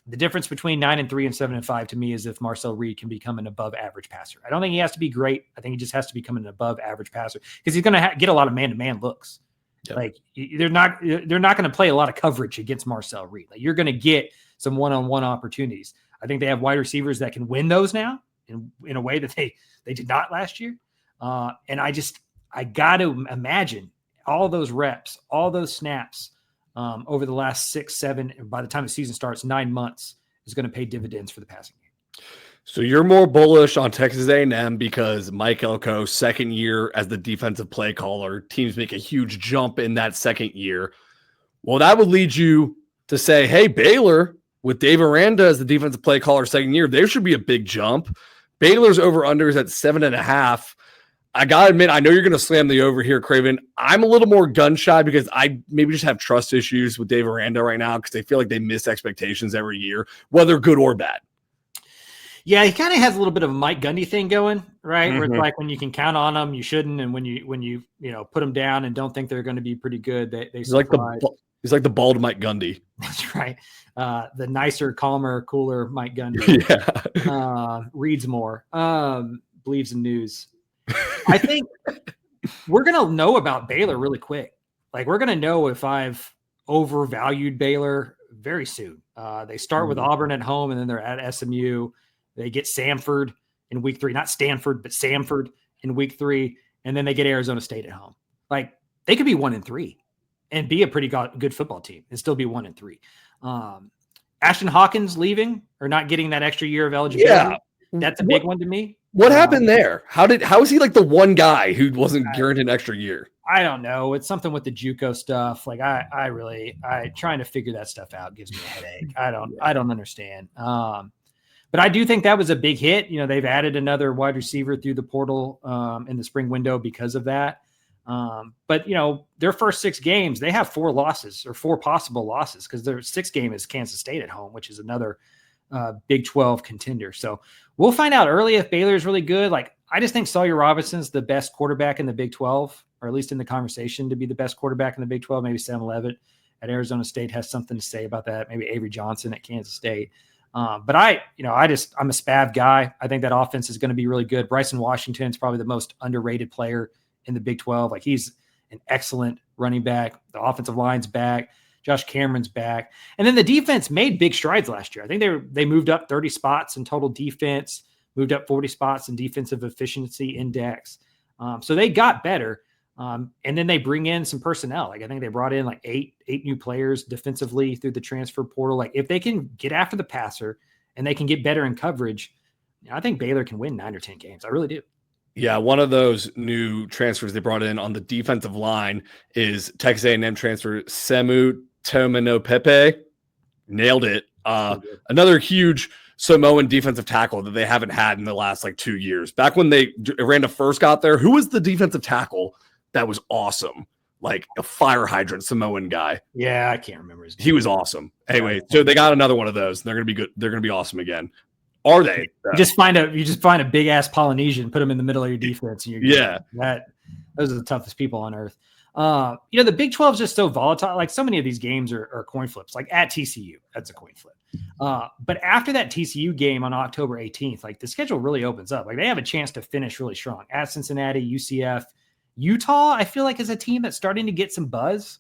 The difference between 9-3 and 7-5 to me is if Marcel Reed can become an above average passer. I don't think he has to be great. I think he just has to become an above average passer because he's going to get a lot of man-to-man looks. Yep. Like they're not going to play a lot of coverage against Marcel Reed. Like you're going to get some one-on-one opportunities. I think they have wide receivers that can win those now in a way that they did not last year. And I got to imagine all those reps, all those snaps over the last 6, 7, and by the time the season starts, 9 months is going to pay dividends for the passing game. So you're more bullish on Texas A&M because Mike Elko, second year as the defensive play caller, teams make a huge jump in that second year. Well, that would lead you to say, hey, Baylor, with Dave Aranda as the defensive play caller second year, there should be a big jump. Baylor's over-unders at 7.5. I got to admit, I know you're going to slam the over here, Craven. I'm a little more gun shy because I maybe just have trust issues with Dave Aranda right now because they feel like they miss expectations every year, whether good or bad. Yeah, he kind of has a little bit of a Mike Gundy thing going, right? Where it's like when you can count on them, you shouldn't, and when you put them down and don't think they're going to be pretty good, they he's like the bald Mike Gundy. That's right. The nicer, calmer, cooler Mike Gundy. Yeah. Reads more. Believes in news. I think we're going to know about Baylor really quick. Like we're going to know if I've overvalued Baylor very soon. They start with Auburn at home and then they're at SMU. They get Samford in week 3, not Stanford, but Samford in week 3. And then they get Arizona State at home. Like they could be 1-3 and be a pretty good football team and still be 1-3. Ashton Hawkins leaving or not getting that extra year of eligibility. Yeah. That's a big one to me. What happened there? How is he like the one guy who wasn't guaranteed an extra year? I don't know. It's something with the JUCO stuff. Like I trying to figure that stuff out gives me a headache. I don't understand. But I do think that was a big hit. They've added another wide receiver through the portal in the spring window because of that. But their first 6 games, they have 4 losses or 4 possible losses because their 6th game is Kansas State at home, which is another Big 12 contender. So we'll find out early if Baylor is really good. Like I just think Sawyer Robinson's the best quarterback in the Big 12, or at least in the conversation to be the best quarterback in the Big 12. Maybe Sam Leavitt at Arizona State has something to say about that. Maybe Avery Johnson at Kansas State. But I'm a Spav guy. I think that offense is going to be really good. Bryson Washington is probably the most underrated player in the Big 12. Like he's an excellent running back. The offensive line's back. Josh Cameron's back. And then the defense made big strides last year. I think they moved up 30 spots in total defense, moved up 40 spots in defensive efficiency index. So they got better. And then they bring in some personnel. Like I think they brought in like eight new players defensively through the transfer portal. Like if they can get after the passer and they can get better in coverage, I think Baylor can win 9 or 10 games. I really do. Yeah, one of those new transfers they brought in on the defensive line is Texas A&M transfer Semu Tominopepe. Nailed it. Another huge Samoan defensive tackle that they haven't had in the last 2 years. Back when Aranda first got there, who was the defensive tackle that was awesome? Like a fire hydrant Samoan guy. Yeah, I can't remember his name. He was awesome. Anyway, so they got another one of those. And they're going to be good. They're going to be awesome again. Are they? You just find a big ass Polynesian, put them in the middle of your defense. And those are the toughest people on earth. The Big 12 is just so volatile. Like so many of these games are coin flips. Like at TCU, that's a coin flip. But after that TCU game on October 18th, like the schedule really opens up. Like they have a chance to finish really strong at Cincinnati, UCF, Utah, I feel like, is a team that's starting to get some buzz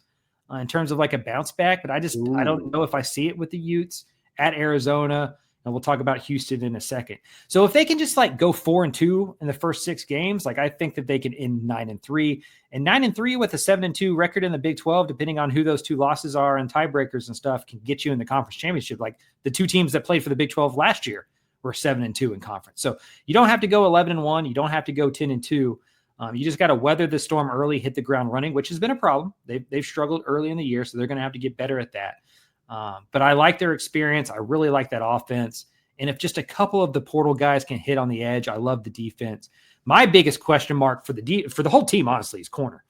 in terms of like a bounce back, but I don't know if I see it with the Utes at Arizona. And we'll talk about Houston in a second. So if they can just like go 4-2 in the first 6 games, like I think that they can end 9-3 and 9-3 with a 7-2 record in the Big 12, depending on who those 2 losses are and tiebreakers and stuff, can get you in the conference championship. Like the 2 teams that played for the Big 12 last year were 7-2 in conference. So you don't have to go 11-1. You don't have to go 10-2. You just got to weather the storm early, hit the ground running, which has been a problem. They've struggled early in the year, so they're going to have to get better at that. But I like their experience. I really like that offense. And if just a couple of the portal guys can hit on the edge, I love the defense. My biggest question mark for the whole team, honestly, is corner.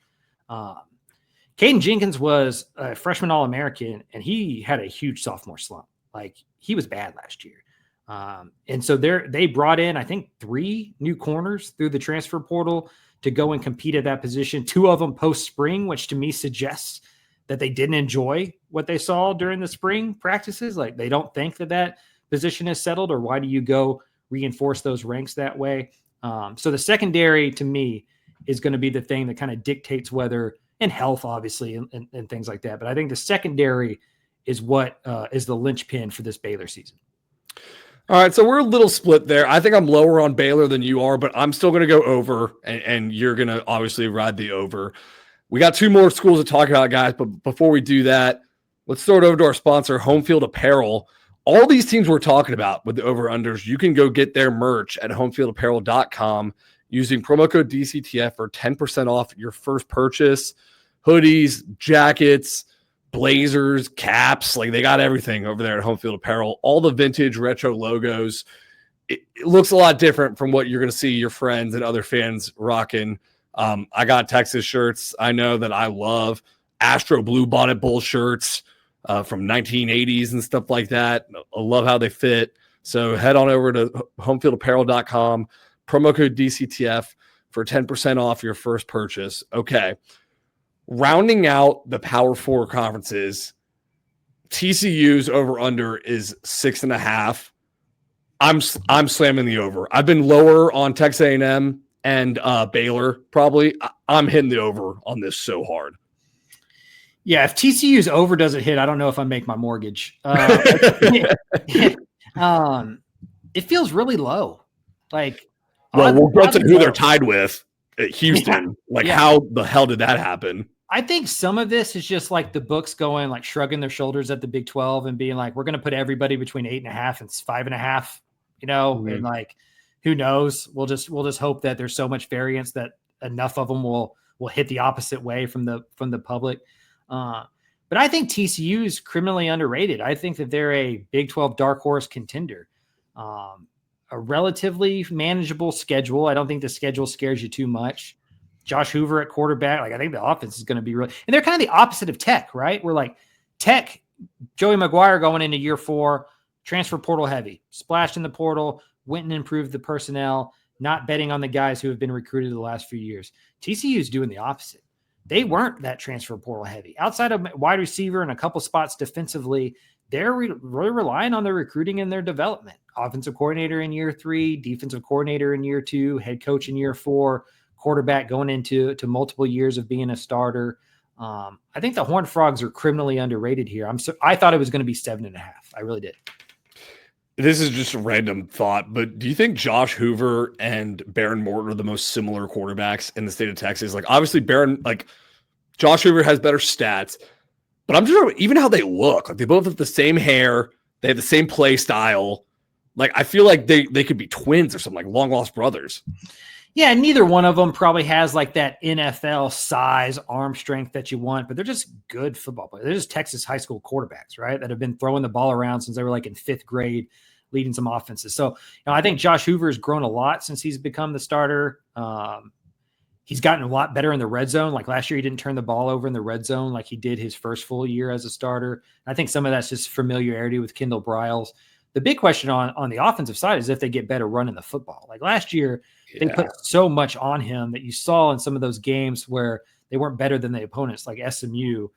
Caden Jenkins was a freshman All-American, and he had a huge sophomore slump. Like, he was bad last year. And so they brought in, I think, 3 new corners through the transfer portal to go and compete at that position. 2 of them post-spring, which to me suggests that they didn't enjoy what they saw during the spring practices. Like, they don't think that position is settled, or why do you go reinforce those ranks that way? So the secondary to me is going to be the thing that kind of dictates whether, and health obviously, and things like that. But I think the secondary is what is the linchpin for this Baylor season. All right, so we're a little split there. I think I'm lower on Baylor than you are, but I'm still going to go over, and you're going to obviously ride the over. We got 2 more schools to talk about, guys, but before we do that, let's throw it over to our sponsor, Home Field Apparel. All these teams we're talking about with the over-unders, you can go get their merch at homefieldapparel.com using promo code DCTF for 10% off your first purchase. Hoodies, jackets, blazers, caps, like they got everything over there at Home Field Apparel. All the vintage retro logos. It looks a lot different from what you're going to see your friends and other fans rocking. I got Texas shirts I know that I love. Astro Blue Bonnet Bowl shirts from 1980s and stuff like that. I love how they fit. So head on over to homefieldapparel.com, promo code DCTF for 10% off your first purchase. Okay. Rounding out the Power 4 conferences, TCU's over-under is 6.5. I'm slamming the over. I've been lower on Texas A&M and Baylor probably. I'm hitting the over on this so hard. Yeah, if TCU's over doesn't hit, I don't know if I make my mortgage. It feels really low. Like, well, we'll go to who they're tied with at Houston. How the hell did that happen? I think some of this is just like the books going, like shrugging their shoulders at the Big 12 and being like, we're going to put everybody between 8.5 and 5.5, and like, who knows? We'll just hope that there's so much variance that enough of them will hit the opposite way from the public. But I think TCU is criminally underrated. I think that they're a Big 12 dark horse contender. A relatively manageable schedule. I don't think the schedule scares you too much. Josh Hoover at quarterback. Like, I think the offense is going to be really, and they're kind of the opposite of Tech, right? We're like Tech, Joey McGuire going into year 4, transfer portal heavy, splashed in the portal, went and improved the personnel, not betting on the guys who have been recruited the last few years. TCU is doing the opposite. They weren't that transfer portal heavy. Outside of wide receiver and a couple spots defensively, they're really relying on their recruiting and their development. Offensive coordinator in year 3, defensive coordinator in year 2, head coach in year 4, quarterback going into multiple years of being a starter. I think the Horned Frogs are criminally underrated here. I thought it was going to be 7.5. I really did. This is just a random thought, but do you think Josh Hoover and Barron Morton are the most similar quarterbacks in the state of Texas? Like, obviously Josh Hoover has better stats, but I'm just talking about even how they look. Like, they both have the same hair. They have the same play style. Like, I feel like they could be twins or something, like long lost brothers. Yeah, neither one of them probably has like that NFL size, arm strength that you want, but they're just good football players. They're just Texas high school quarterbacks, right? That have been throwing the ball around since they were like in 5th grade, leading some offenses. So, I think Josh Hoover has grown a lot since he's become the starter. He's gotten a lot better in the red zone. Like last year, he didn't turn the ball over in the red zone like he did his first full year as a starter. I think some of that's just familiarity with Kendall Briles. The big question on the offensive side is if they get better running the football. Like last year, they put so much on him that you saw in some of those games where they weren't better than the opponents, like SMU,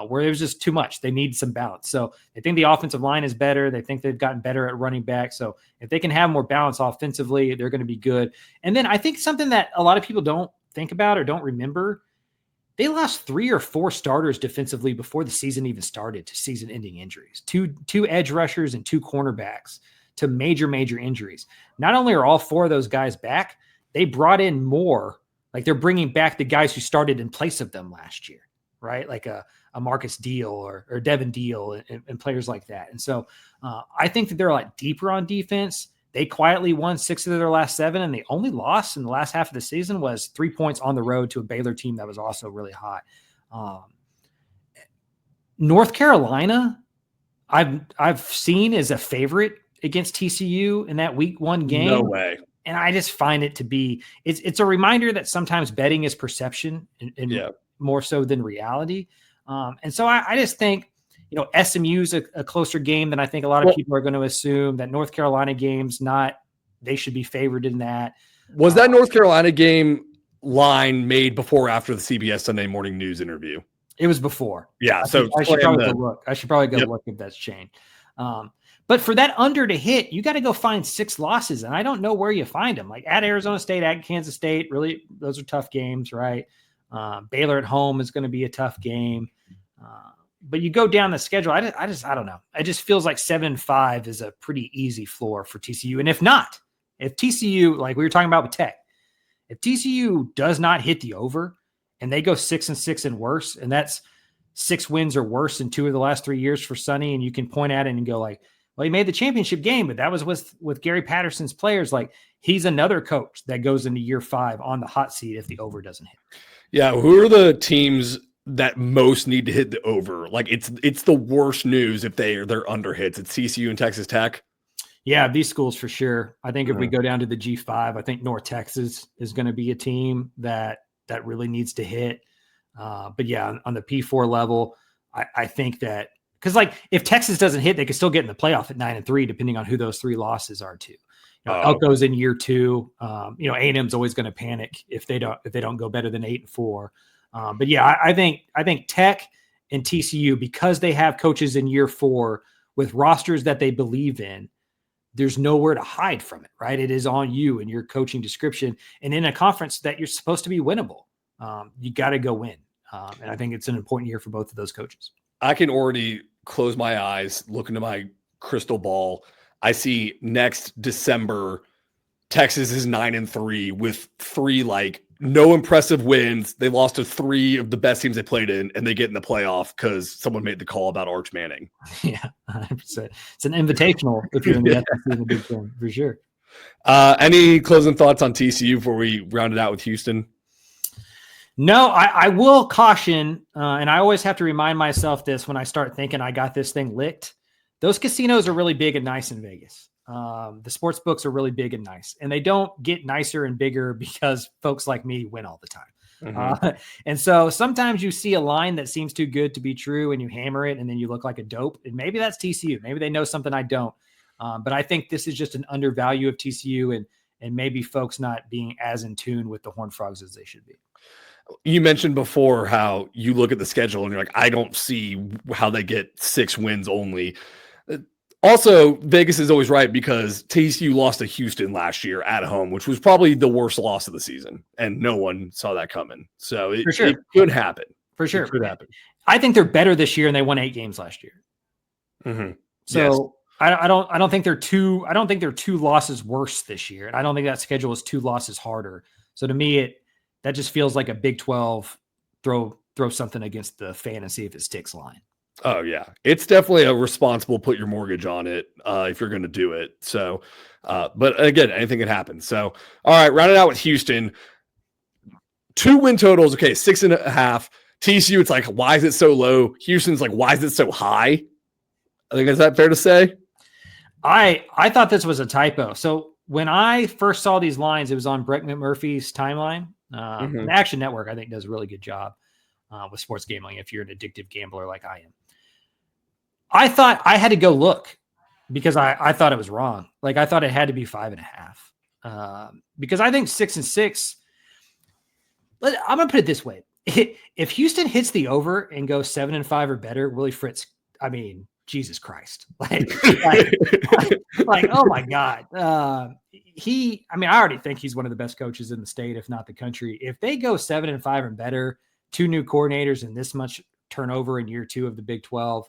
where it was just too much. They need some balance. So they think the offensive line is better. They think they've gotten better at running back. So if they can have more balance offensively, they're going to be good. And then I think something that a lot of people don't think about or don't remember, they lost 3 or 4 starters defensively before the season even started to season-ending injuries. Two edge rushers and 2 cornerbacks to major injuries. Not only are all 4 of those guys back, they brought in more. Like they're bringing back the guys who started in place of them last year, right? Like a Marcus Deal or Devin Deal and players like that. And so I think that they're a lot deeper on defense. They quietly won 6 of their last 7, and the only loss in the last half of the season was 3 points on the road to a Baylor team that was also really hot. North Carolina, I've seen as a favorite against TCU in that week 1 game. No way. And I just find it to be it's a reminder that sometimes betting is perception and more so than reality. And so I just think, SMU's a closer game than I think a lot of people are going to assume. That North Carolina game's they should be favored in that. Was that North Carolina game line made before or after the CBS Sunday Morning News interview? It was before. Yeah. I should probably go look. I should probably go look if that's changed. But for that under to hit, you got to go find 6 losses. And I don't know where you find them. Like at Arizona State, at Kansas State, really, those are tough games, right? Baylor at home is going to be a tough game. But you go down the schedule, I don't know. It just feels like 7-5 is a pretty easy floor for TCU. And if TCU, like we were talking about with Tech, if TCU does not hit the over and they go 6-6 and worse, and that's 6 wins or worse in 2 of the last 3 years for Sonny, and you can point at it and go like, well, he made the championship game, but that was with Gary Patterson's players. Like he's another coach that goes into year 5 on the hot seat if the over doesn't hit. Yeah. Who are the teams that most need to hit the over? Like it's the worst news if they're under hits. It's TCU and Texas Tech. Yeah, these schools for sure. I think if we go down to the G5, I think North Texas is going to be a team that really needs to hit. But yeah, on the P4 level, I think that because like if Texas doesn't hit, they could still get in the playoff at 9-3, depending on who those 3 losses are to. Elko's in year 2. A&M's always going to panic if they don't go better than 8-4. But yeah, I think Tech and TCU, because they have coaches in year 4 with rosters that they believe in, there's nowhere to hide from it, right? It is on you and your coaching description. And in a conference that you're supposed to be winnable, you got to go win. And I think it's an important year for both of those coaches. I can already close my eyes, look into my crystal ball. I see next December, Texas is 9-3 with 3 like no impressive wins. They lost to 3 of the best teams they played in, and they get in the playoff because someone made the call about Arch Manning. Yeah, 100%. It's an invitational if you're in the SEC in the Big Ten, for sure. Any closing thoughts on TCU before we round it out with Houston? No, I will caution, and I always have to remind myself this when I start thinking I got this thing licked. Those casinos are really big and nice in Vegas. The sports books are really big and nice, and they don't get nicer and bigger because folks like me win all the time. Mm-hmm. And so sometimes you see a line that seems too good to be true and you hammer it and then you look like a dope. And maybe that's TCU. Maybe they know something I don't. But I think this is just an undervalue of TCU and maybe folks not being as in tune with the Horned Frogs as they should be. You mentioned before how you look at the schedule and you're like, I don't see how they get 6 wins only. Also, Vegas is always right because TCU lost to Houston last year at home, which was probably the worst loss of the season, and no one saw that coming. So it could happen. For sure. It could happen. I think they're better this year, and they won 8 games last year. Mm-hmm. So yes. I don't think they're 2 losses worse this year, and I don't think that schedule is 2 losses harder. So to me, that just feels like a Big 12 throw something against the fan and see if it sticks line. Oh yeah, it's definitely a responsible put your mortgage on it if you're going to do it. So, but again, anything can happen. So, all right, round it out with Houston. 2 win totals. Okay, 6.5. TCU, it's like, why is it so low? Houston's like, why is it so high? I think is that fair to say? I thought this was a typo. So when I first saw these lines, it was on Brett McMurphy's timeline. The Action Network, I think, does a really good job with sports gambling if you're an addictive gambler like I am. I thought I had to go look because I thought it was wrong. Like I thought it had to be 5.5 because I think 6-6. I'm going to put it this way. If Houston hits the over and goes 7-5 or better, Willie Fritz, I mean, Jesus Christ. Like, oh my God. I already think he's one of the best coaches in the state, if not the country. If they go 7-5 and better, 2 new coordinators and this much turnover in year 2 of the Big 12,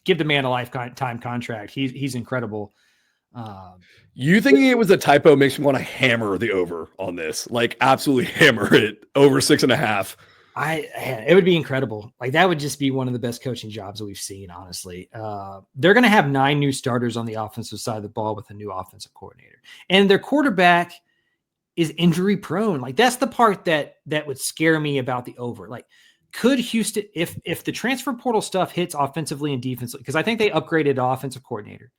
give the man a lifetime contract. He's incredible. You thinking it was a typo makes me want to hammer the over on this, like absolutely hammer it over 6.5. It would be incredible. Like that would just be one of the best coaching jobs that we've seen, honestly. They're going to have 9 new starters on the offensive side of the ball with a new offensive coordinator, and their quarterback is injury prone. Like that's the part that would scare me about the over. Like, could Houston, if the transfer portal stuff hits offensively and defensively, because I think they upgraded to offensive coordinator,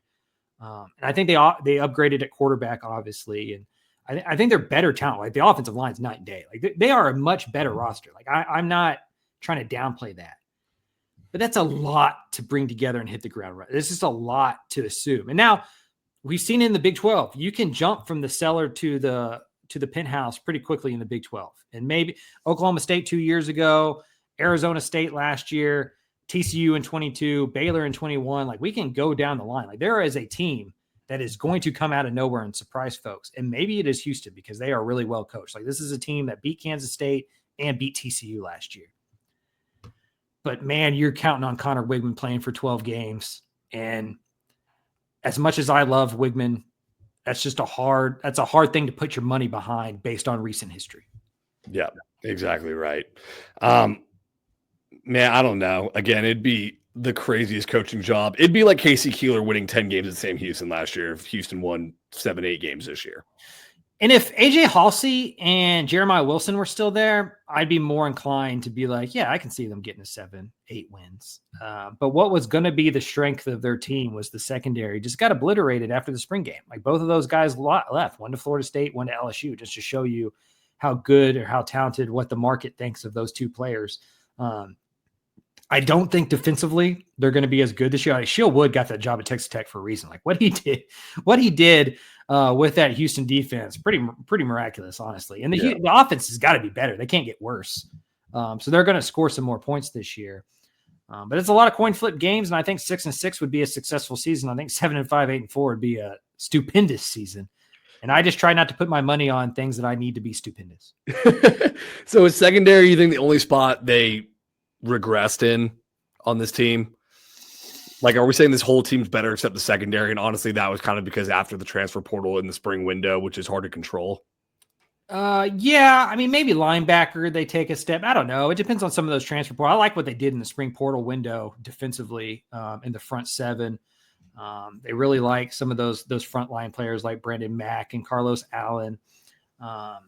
and I think they upgraded at quarterback, obviously, and I think they're better talent. Like the offensive line's night and day. Like they are a much better roster. Like I'm not trying to downplay that, but that's a lot to bring together and hit the ground running. This is a lot to assume. And now we've seen in the Big 12, you can jump from the cellar to the penthouse pretty quickly in the Big 12. And maybe Oklahoma State 2 years ago, Arizona State last year, TCU in 22, Baylor in 21. Like we can go down the line. Like there is a team that is going to come out of nowhere and surprise folks. And maybe it is Houston because they are really well coached. Like this is a team that beat Kansas State and beat TCU last year. But man, you're counting on Connor Wigman playing for 12 games. And as much as I love Wigman, that's a hard thing to put your money behind based on recent history. Yeah, exactly right. Man, I don't know. Again, it'd be the craziest coaching job. It'd be like Casey Keeler winning 10 games at Sam Houston last year if Houston won 7-8 games this year. And if AJ Halsey and Jeremiah Wilson were still there, I'd be more inclined to be like, yeah, I can see them getting to 7-8 wins. But what was going to be the strength of their team was the secondary just got obliterated after the spring game. Like both of those guys left, one to Florida State, one to LSU, just to show you how good or how talented, what the market thinks of those two players. I don't think defensively they're going to be as good this year. Like Shiel Wood got that job at Texas Tech for a reason. Like what he did with that Houston defense, pretty miraculous, honestly. And the offense has got to be better. They can't get worse. So they're going to score some more points this year. But it's a lot of coin flip games, and I think 6-6 would be a successful season. I think 7-5, 8-4 would be a stupendous season. And I just try not to put my money on things that I need to be stupendous. So is secondary, you think the only spot they regressed in on this team? Like, are we saying this whole team's better except the secondary? And honestly, that was kind of because after the transfer portal in the spring window, which is hard to control. Yeah, I mean, maybe linebacker, they take a step. I don't know. It depends on some of those transfer portal. I like what they did in the spring portal window defensively in the front seven. They really like some of those frontline players like Brandon Mack and Carlos Allen. I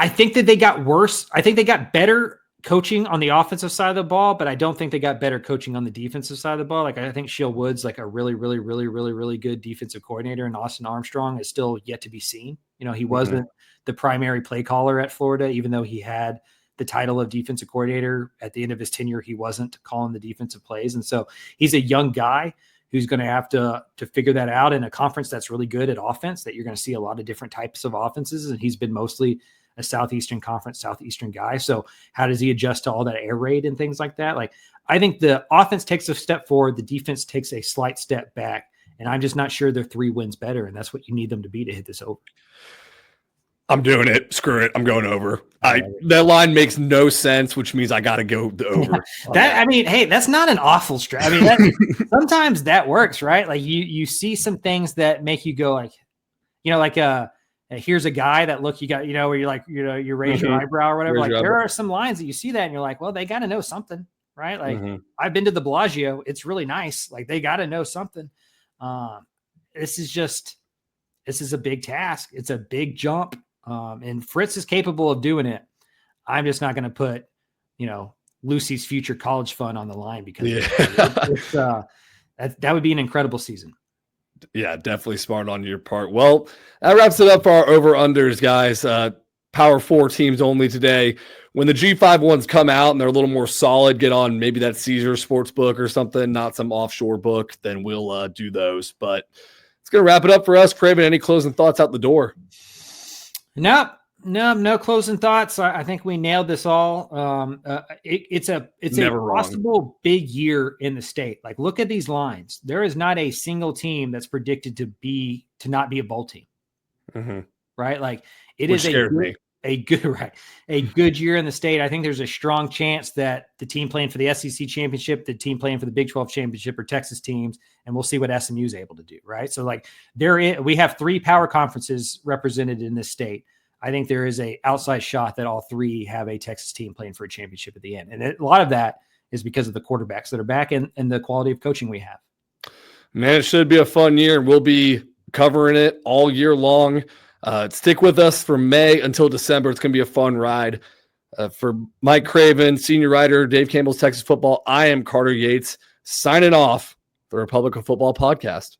think that they got worse. I think they got better coaching on the offensive side of the ball, but I don't think they got better coaching on the defensive side of the ball. Like I think Shiel Wood's like a really good defensive coordinator, and Austin Armstrong is still yet to be seen. You know, he wasn't the primary play caller at Florida, even though he had the title of defensive coordinator at the end of his tenure. He wasn't calling the defensive plays. And so he's a young guy who's going to have to figure that out in a conference that's really good at offense, that you're going to see a lot of different types of offenses. And he's been mostly a Southeastern guy. So how does he adjust to all that air raid and things like that? Like, I think the offense takes a step forward. The defense takes a slight step back, and I'm just not sure they're 3 wins better. And that's what you need them to be to hit this over. I'm doing it. Screw it. I'm going over. That line makes no sense, which means I got to go the over. Hey, that's not an awful stretch. I mean, sometimes that works, right? Like you see some things that make you go like, here's a guy that look, you got, where you're like, you raise your eyebrow or whatever. Like there are some lines that you see that and you're like, well, they got to know something, right? Like I've been to the Bellagio. It's really nice. Like they got to know something. This is a big task. It's a big jump. And Fritz is capable of doing it. I'm just not going to put, Lucy's future college fund on the line because that would be an incredible season. Yeah, definitely smart on your part. Well, that wraps it up for our over-unders, guys. Power 4 teams only today. When the G5 ones come out and they're a little more solid, get on maybe that Caesar sports book or something, not some offshore book, then we'll do those. But it's going to wrap it up for us. Craven, any closing thoughts out the door? Nope. No closing thoughts. I think we nailed this all. It's a Never wrong. possible big year in the state. Like, look at these lines. There is not a single team that's predicted to not be a bowl team. Mm-hmm. Right? Like, it Which is scares me. a good year in the state. I think there's a strong chance that the team playing for the SEC championship, the team playing for the Big 12 championship are Texas teams, and we'll see what SMU is able to do. Right? So, like, we have 3 power conferences represented in this state. I think there is a outside shot that all 3 have a Texas team playing for a championship at the end. And a lot of that is because of the quarterbacks that are back and the quality of coaching we have. Man, it should be a fun year. We'll be covering it all year long. Stick with us from May until December. It's going to be a fun ride. For Mike Craven, senior writer, Dave Campbell's Texas Football, I am Carter Yates, signing off the Republic of Football podcast.